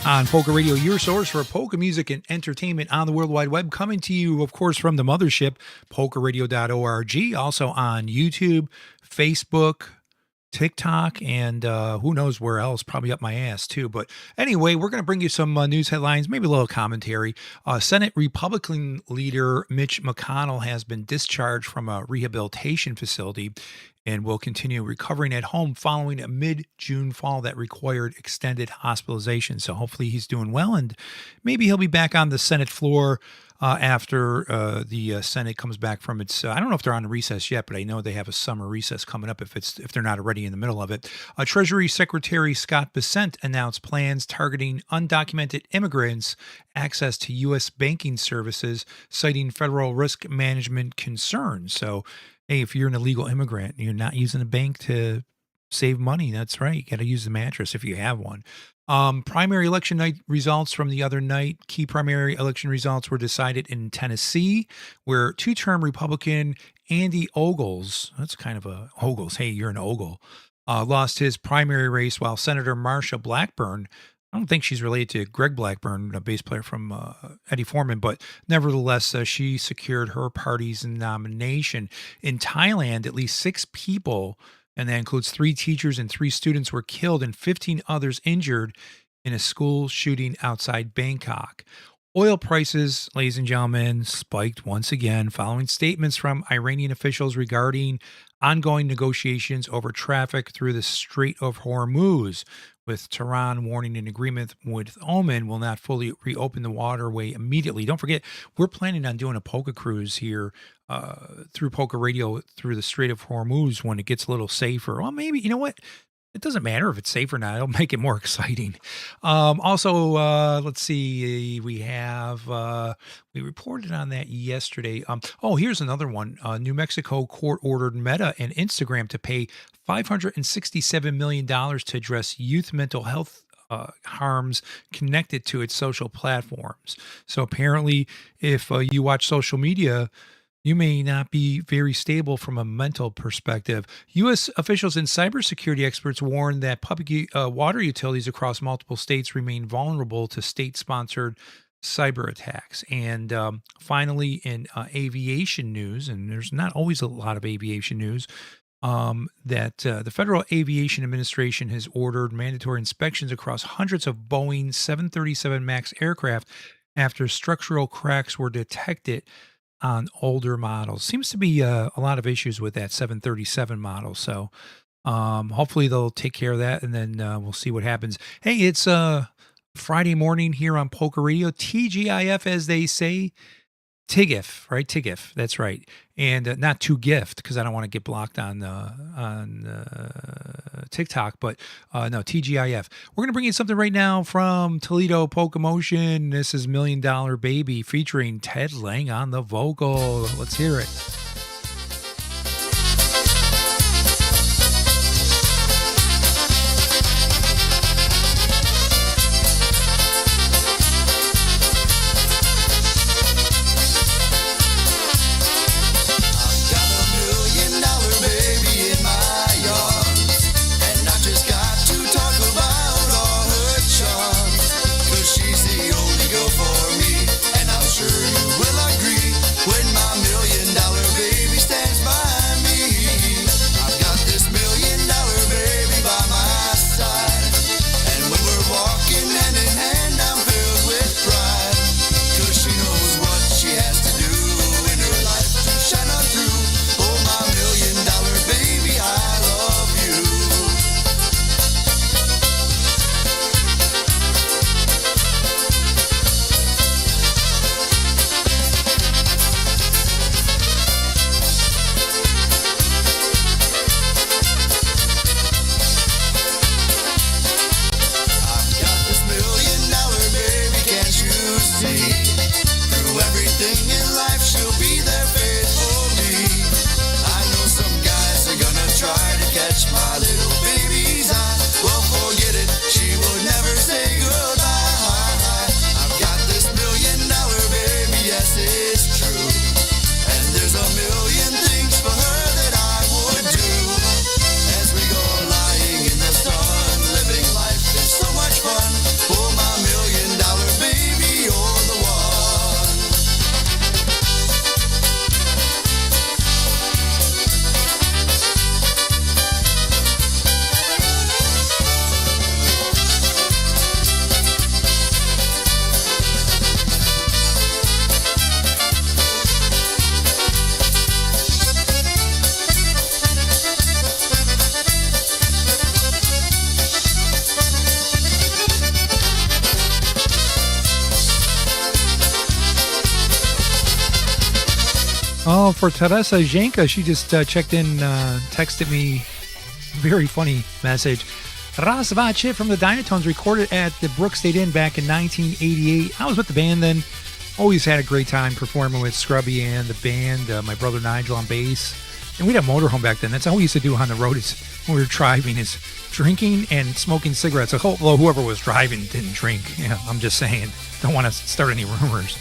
S1: on Polka Radio, your source for polka music and entertainment on the World Wide Web. Coming to you, of course, from the mothership, polkaradio.org. Also on YouTube, Facebook, TikTok, and who knows where else, probably up my ass too. But anyway, we're going to bring you some news headlines, maybe a little commentary. Senate Republican leader Mitch McConnell has been discharged from a rehabilitation facility and will continue recovering at home following a mid-June fall that required extended hospitalization. So hopefully he's doing well, and maybe he'll be back on the Senate floor after the Senate comes back from its, I don't know if they're on recess yet, but I know they have a summer recess coming up if they're not already in the middle of it. Treasury Secretary Scott Bessent announced plans targeting undocumented immigrants' access to U.S. banking services, citing federal risk management concerns. So, hey, if you're an illegal immigrant, you're not using a bank to save money. That's right. You got to use the mattress if you have one. Primary election night results from the other night. Key primary election results were decided in Tennessee, where two-term Republican Andy Ogles, that's kind of a Ogles, hey, you're an Ogle, lost his primary race, while Senator Marsha Blackburn, I don't think she's related to Greg Blackburn, a bass player from Eddie Foreman, but nevertheless, she secured her party's nomination. In Thailand, at least 6 people, and that includes 3 teachers and 3 students, were killed and 15 others injured in a school shooting outside Bangkok. Oil prices, ladies and gentlemen, spiked once again following statements from Iranian officials regarding ongoing negotiations over traffic through the Strait of Hormuz, with Tehran warning an agreement with Oman will not fully reopen the waterway immediately. Don't forget, we're planning on doing a polka cruise here through Polka Radio through the Strait of Hormuz when it gets a little safer. Well, maybe, you know what? It doesn't matter if it's safe or not. It'll make it more exciting. Also, let's see. We reported on that yesterday. Here's another one. New Mexico court ordered Meta and Instagram to pay $567 million to address youth mental health harms connected to its social platforms. So apparently, if you watch social media, you may not be very stable from a mental perspective. U.S. officials and cybersecurity experts warn that public water utilities across multiple states remain vulnerable to state-sponsored cyber attacks. And finally, in aviation news, and there's not always a lot of aviation news, that the Federal Aviation Administration has ordered mandatory inspections across hundreds of Boeing 737 MAX aircraft after structural cracks were detected on older models. Seems to be a lot of issues with that 737 model. So hopefully they'll take care of that, and then we'll see what happens. Hey, it's Friday morning here on Polka Radio, TGIF, as they say. TIGIF, right? TIGIF, that's right. And not to gift, because I don't want to get blocked on TikTok, but no, TGIF. We're going to bring you something right now from Toledo Polka Motion. This is $1 Million Baby featuring Ted Lang on the vocal. Let's hear it.
S2: For me, and I'm sure you will agree when my $1 million
S1: know, for Teresa Zhenka, she just checked in, texted me, very funny message. Razvache from the Dynatones recorded at the Brook State Inn back in 1988. I was with the band then. Always had a great time performing with Scrubby and the band, my brother Nigel on bass. And we had a motorhome back then. That's all we used to do on the road is when we were driving is drinking and smoking cigarettes. Although whoever was driving didn't drink. You know, I'm just saying. Don't want to start any rumors.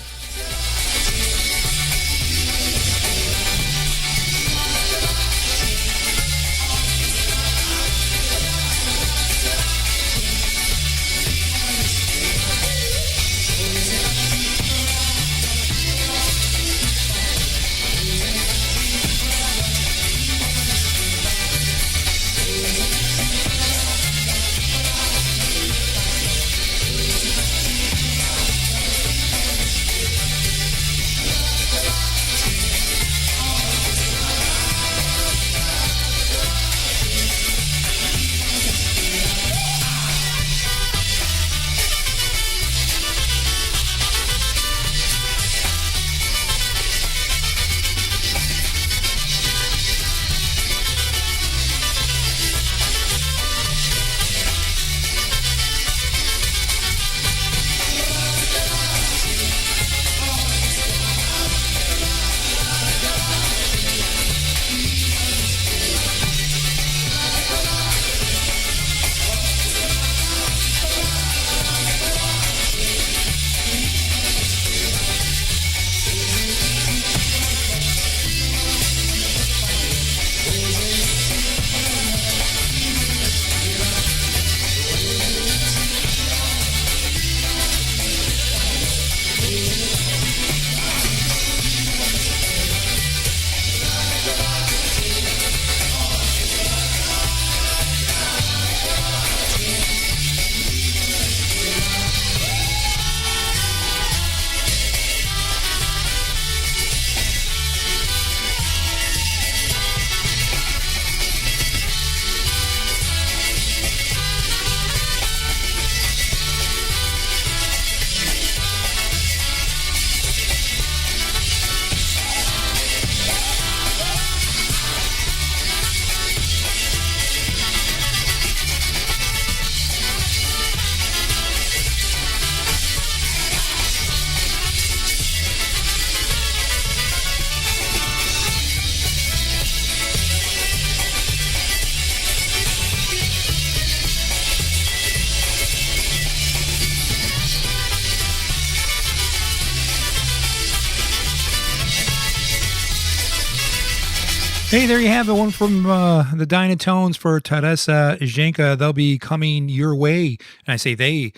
S1: Hey, there you have it. One from the Dynatones for Teresa Zhenka. They'll be coming your way. And I say they,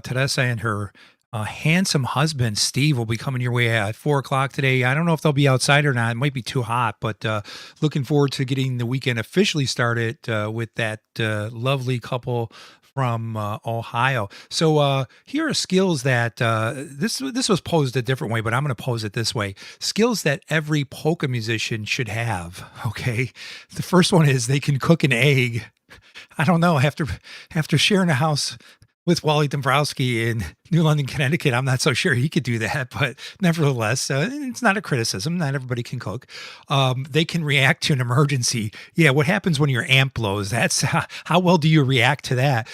S1: Teresa and her handsome husband, Steve, will be coming your way at 4 o'clock today. I don't know if they'll be outside or not. It might be too hot, but looking forward to getting the weekend officially started with that lovely couple from Ohio. So here are skills that this was posed a different way, but I'm going to pose it this way. Skills that every polka musician should have. Okay. The first one is they can cook an egg. I don't know. After sharing a house with Wally Dombrowski in New London, Connecticut, I'm not so sure he could do that, but nevertheless, it's not a criticism. Not everybody can cook. They can react to an emergency. Yeah, what happens when your amp blows? That's how well do you react to that?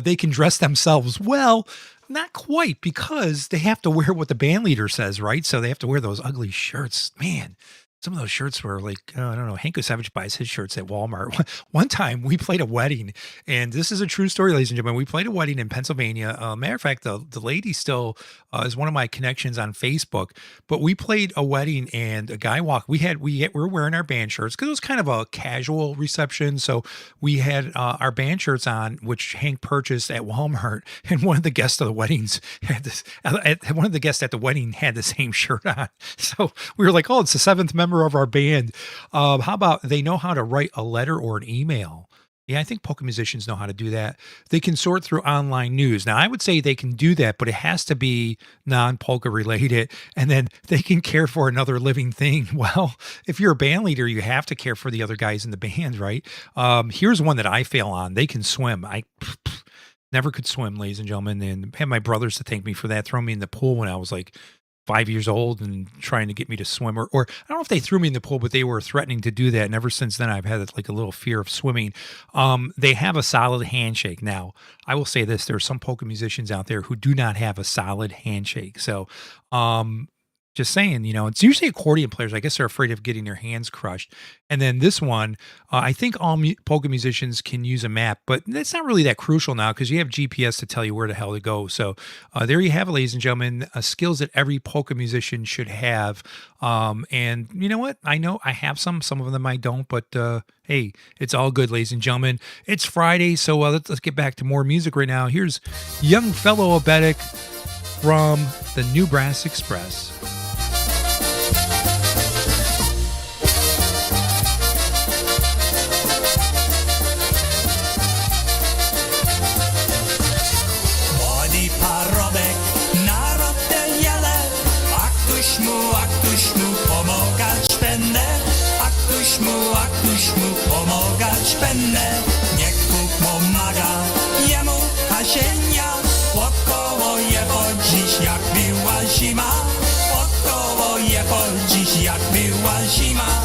S1: They can dress themselves well. Not quite, because they have to wear what the band leader says, right? So they have to wear those ugly shirts. Man, some of those shirts were like, I don't know, Hanko Savage buys his shirts at Walmart. One time we played a wedding, and this is a true story, ladies and gentlemen. We played a wedding in Pennsylvania. Matter of fact, the lady still is one of my connections on Facebook. But we played a wedding, and a guy walked. We were wearing our band shirts because it was kind of a casual reception. So we had our band shirts on, which Hank purchased at Walmart. And one of the guests of the weddings had this. One of the guests at the wedding had the same shirt on. So we were like, oh, it's the seventh member of our band. How about they know how to write a letter or an email? Yeah, I think polka musicians know how to do that. They can sort through online news. Now, I would say they can do that, but it has to be non-polka related. And then they can care for another living thing. Well, if you're a band leader, you have to care for the other guys in the band, right? Here's one that I fail on. They can swim. I never could swim, ladies and gentlemen, and had my brothers to thank me for that, throwing me in the pool when I was like 5 years old and trying to get me to swim, or I don't know if they threw me in the pool, but they were threatening to do that. And ever since then, I've had like a little fear of swimming. They have a solid handshake. Now, I will say this, there are some polka musicians out there who do not have a solid handshake. So, just saying, it's usually accordion players. I guess they're afraid of getting their hands crushed. And then this one, I think all polka musicians can use a map, but that's not really that crucial now because you have GPS to tell you where the hell to go. So there you have it, ladies and gentlemen, skills that every polka musician should have. And you know what? I know I have some of them I don't, but hey, it's all good, ladies and gentlemen. It's Friday, so let's get back to more music right now. Here's Young Fellow Obetic from the New Brass Express.
S4: Aktuś mu pomagać będę, niech Bóg pomaga jemu Kasienia. Wokoło jego dziś jak była zima, wokoło jego dziś jak była zima.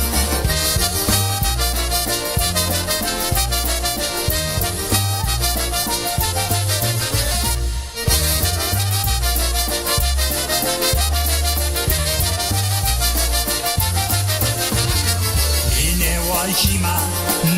S4: Zima,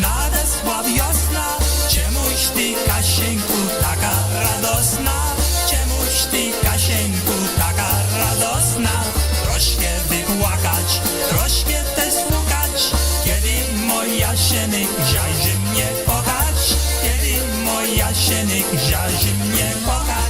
S4: nadeszła wiosna, czemuś ty, Kasieńku, taka radosna? Czemuś ty, Kasieńku, taka radosna? Troszkę wypłakać, troszkę też słuchać, kiedy moja Sienek żarzy mnie kochać, kiedy moja Sienek żarzy mnie kochać.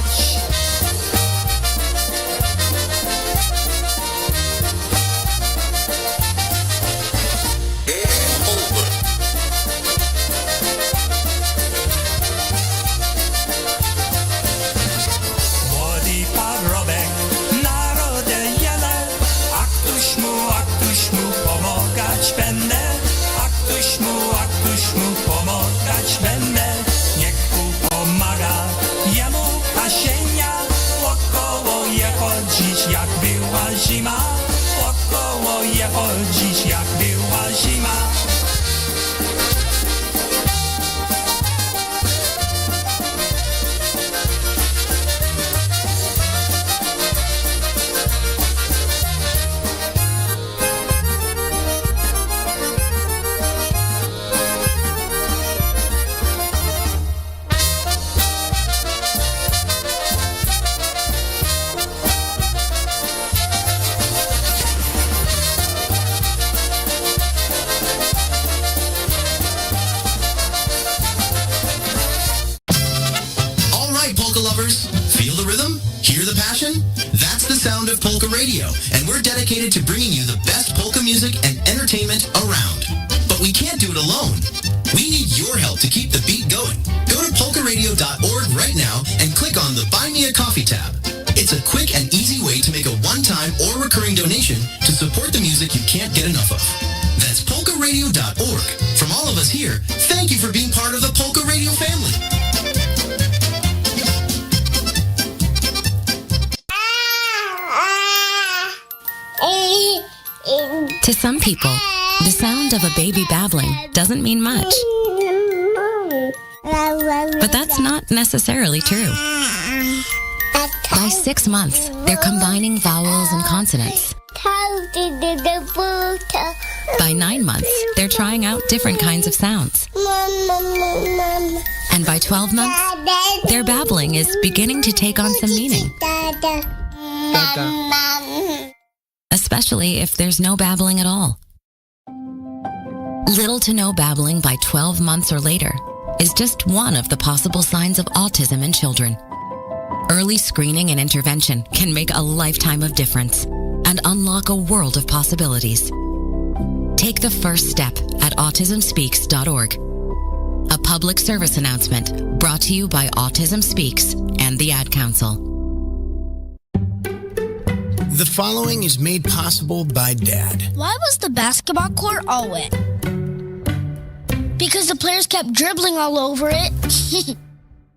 S4: Zima, wokoło je chodzić jak była zima.
S8: Polka Radio, and we're dedicated to bringing you the best polka music and entertainment around. But we can't do it alone. We need your help to keep the beat going. Go to polkaradio.org right now and click on the Buy Me a Coffee tab. It's a quick and easy way to make a one-time or recurring donation to support the music you can't get enough of. That's polkaradio.org. From all of us here, thank you for being part of the Polka Radio family.
S23: To some people, the sound of a baby babbling doesn't mean much. But that's not necessarily true. By 6 months, they're combining vowels and consonants. By 9 months, they're trying out different kinds of sounds. And by 12 months, their babbling is beginning to take on some meaning. Especially if there's no babbling at all. Little to no babbling by 12 months or later is just one of the possible signs of autism in children. Early screening and intervention can make a lifetime of difference and unlock a world of possibilities. Take the first step at autismspeaks.org. A public service announcement brought to you by Autism Speaks and the Ad Council.
S15: The following is made possible by Dad.
S9: Why was the basketball court all wet? Because the players kept dribbling all over it.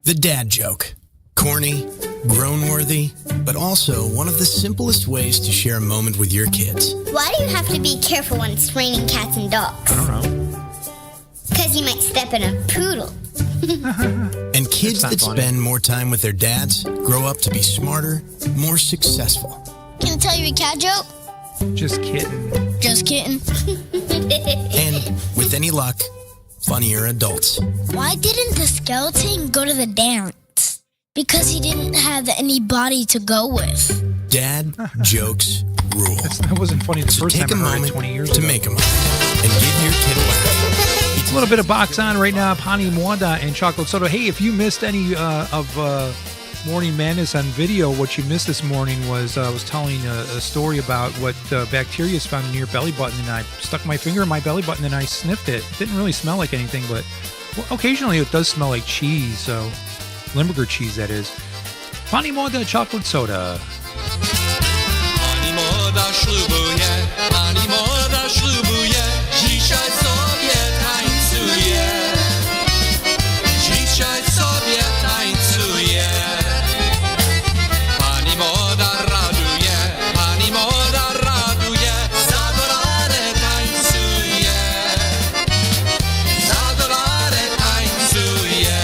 S15: The dad joke. Corny,
S5: grown-worthy, but also one of the simplest ways to share a moment with your kids.
S9: Why do you have to be careful when it's raining cats and dogs?
S1: I don't know.
S9: Because you might step in a poodle.
S5: And kids that spend more time with their dads grow up to be smarter, more successful.
S9: Can I tell you a cat joke?
S1: Just kidding.
S9: Just kidding.
S5: And with any luck, funnier adults.
S9: Why didn't the skeleton go to the dance? Because he didn't have anybody to go with.
S5: Dad jokes rule.
S1: That wasn't funny the first
S5: take
S1: time
S5: a
S1: I heard
S5: moment
S1: it 20 years
S5: to
S1: ago.
S5: make a moment and give your kid a laugh.
S1: A little bit of box on right now, Pani Moda and Chocolate Soda. Hey, if you missed any of Morning Madness on video, what you missed this morning was I was telling a story about what bacteria is found in your belly button, and I stuck my finger in my belly button and I sniffed it. It didn't really smell like anything, but occasionally it does smell like cheese, so Limburger cheese, that is. Pani Moda Chocolate Soda.
S4: Pani Moda ślubuje, Pani Moda ślubuje, dzisiaj sobie tańcuje, dzisiaj sobie tańcuje. Pani Moda raduje, Pani Moda raduje, za dolarę tańcuje, za dolarę tańcuje.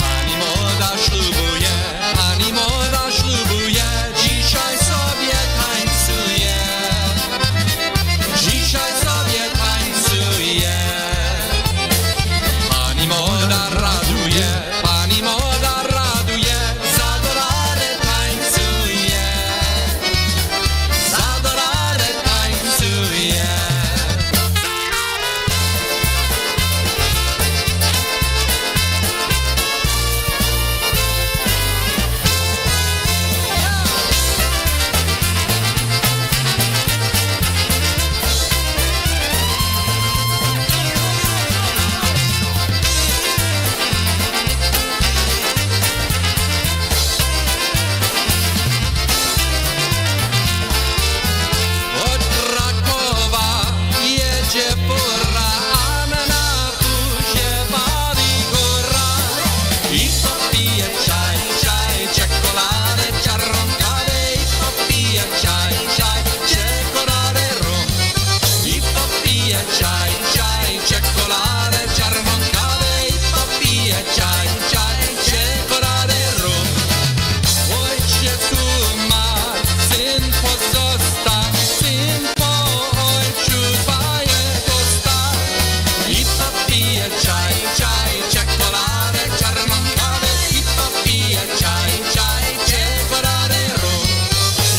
S4: Pani Moda ślubuje, Pani Moda ślubuje, dzisiaj sobie tańcuje, dzisiaj sobie tańcuje. Pani Moda raduje, Pani Moda raduje, za dolarę tańcuje, za dolarę tańcuje. Od Krakowa jedzie fura, a na buzie bawi góra. I popije czaj, czaj, czekoladę czarnkawy. I popije czaj, czaj, czekoladę rum. I popije czaj, czaj, czekoladę czarnkawy. I popije czaj, czaj, czekoladę rum. Ojciec umarł, syn pozostał, syn po ojcu bajek ostał. I popije czaj, czaj, czekoladę czarną kawę. I popije czaj, czaj, czekoladę rum.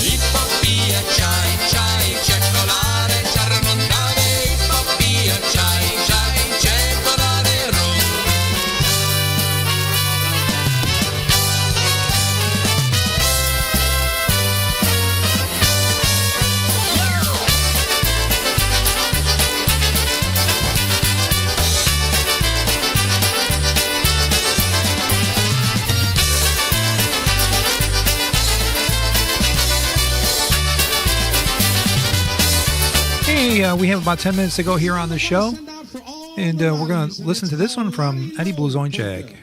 S4: I popije czaj, czaj, czekoladę czarną kawę. I popije czaj, czaj, czekoladę rum.
S1: Hey, we have about 10 minutes to go here on the show, and we're going to listen to this one from Eddie Bluzończyk.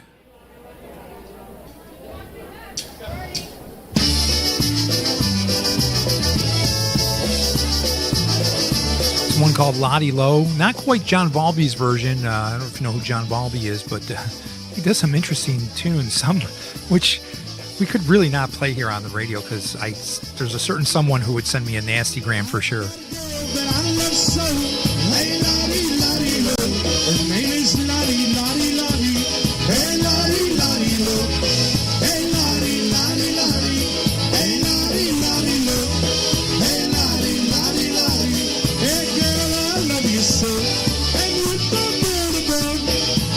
S1: It's one called Lottie Low. Not quite John Valby's version. I don't know if you know who John Valby is, but he does some interesting tunes, some which we could really not play here on the radio because there's a certain someone who would send me a nasty gram for sure.
S4: Her name is Lottie, Lottie, Lottie. Hey, Lottie, Lottie, look. Hey, Lottie, Lottie, Lottie. Hey, Lottie, Lottie, look. Hey, Lottie, Lottie, Lottie. Hey, girl, I love you so. And with the bird above,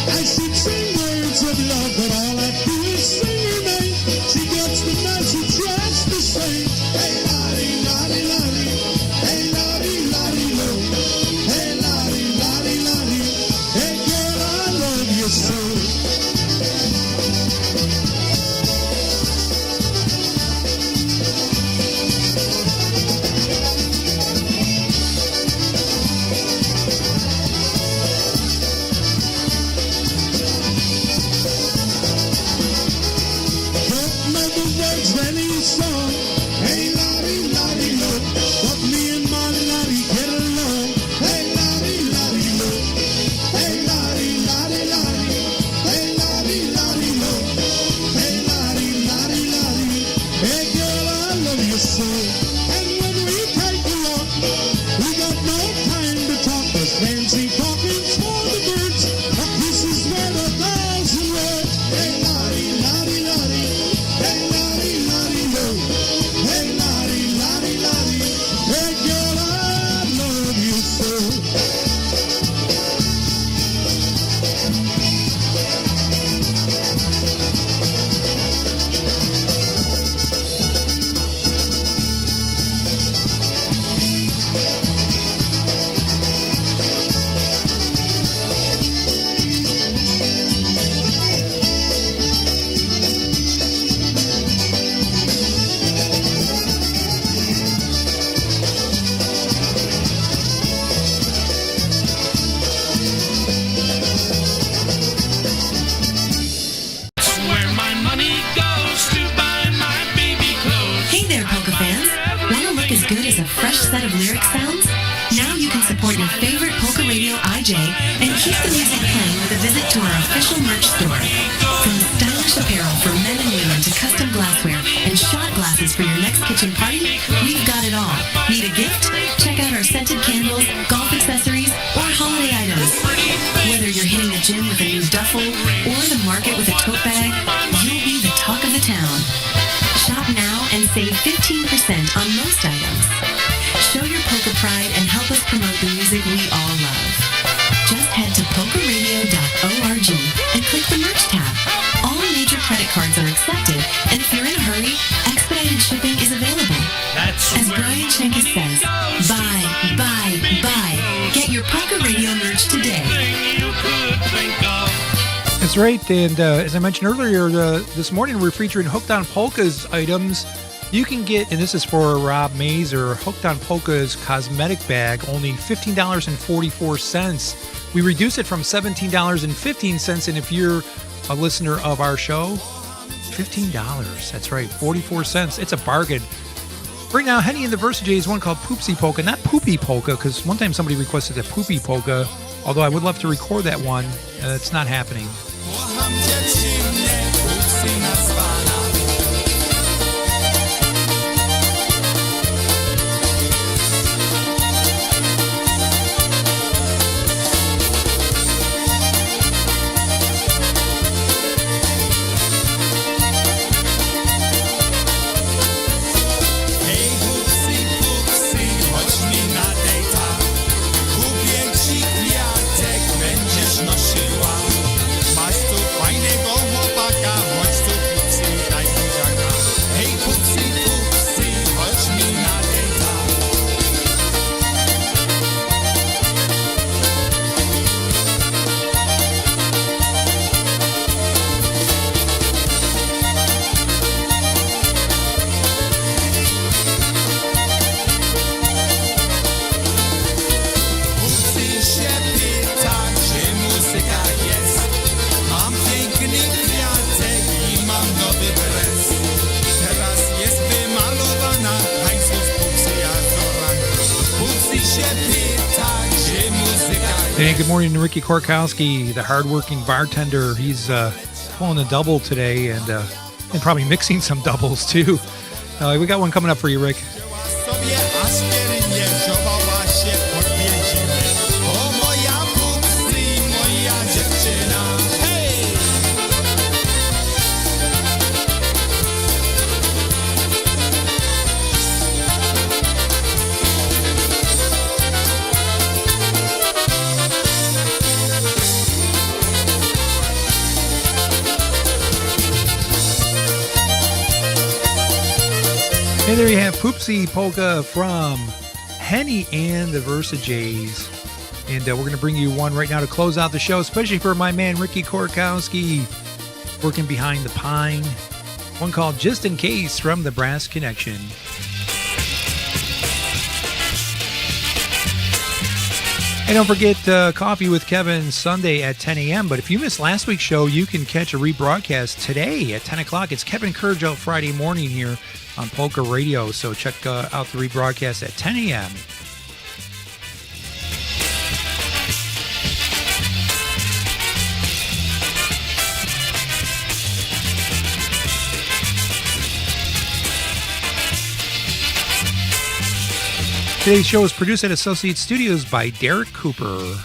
S4: I should sing words of love, but all I do is sing her name. She gets the message just the same. Hey, Lottie,
S2: you so. Hey, lottie, lottie, lo. But me and my lottie get along. Hey, lottie, lottie, lo. Hey, lottie, lottie, lottie. Hey, lottie, lottie, lo. Hey, lottie, lottie, lottie. Hey, girl, I love you so. And when we take a walk, we got no time to talk. This fancy talking's for the birds. A kiss is worth 1,000 words. Hey, lottie, lottie, lottie. Hey, lottie, lottie, lo. Hey, lottie, lottie, lottie. Hey, girl, I love you so.
S4: Where my money goes to buy my baby clothes.
S10: Hey there, polka fans. Want to look as good as a fresh set of lyric sounds? Now you can support your favorite polka radio IJ and keep the music playing with a visit to our official merch store. From stylish apparel for men and women to custom glassware and shot glasses for your next kitchen party, we've got it all. Need a gift? Check out our scented candles, golf accessories, or holiday items. Whether you're hitting the gym with a new duffel or the market with a tote bag, you'll be the talk of the town. Shop now and save 15% on most items. Show your polka pride and help us promote the music we all love. Just head to polkaradio.org and click the merch tab. All major credit cards are accepted, and if you're in a hurry, expedited shipping is available. As Brian Chenkis says, buy, buy, buy. Get your polka radio merch today.
S1: That's right. And as I mentioned earlier, this morning we're featuring Hooked on Polka's items. You can get, and this is for Rob Mazer, Hooked on Polka's cosmetic bag, only $15.44. We reduced it from $17.15. And if you're a listener of our show, $15. That's right, 44 cents. It's a bargain. Right now, Henny and the Versace is one called Poopsie Polka, not Poopy Polka, because one time somebody requested a Poopy Polka, although I would love to record that one. It's not happening. Hey, good morning to Ricky Korkowski, the hardworking bartender. He's pulling a double today and probably mixing some doubles too. We got one coming up for you, Rick. And there you have Poopsie Polka from Henny and the Versajays. And we're going to bring you one right now to close out the show, especially for my man Ricky Korkowski, working behind the pine. One called Just in Case from the Brass Connection. Hey, don't forget Coffee with Kevin Sunday at 10 a.m. But if you missed last week's show, you can catch a rebroadcast today at 10 o'clock. It's Kevin Kurdziel Friday morning here on Polka Radio. So check out the rebroadcast at 10 a.m. Today's show is produced at Associate Studios by Derek Cooper.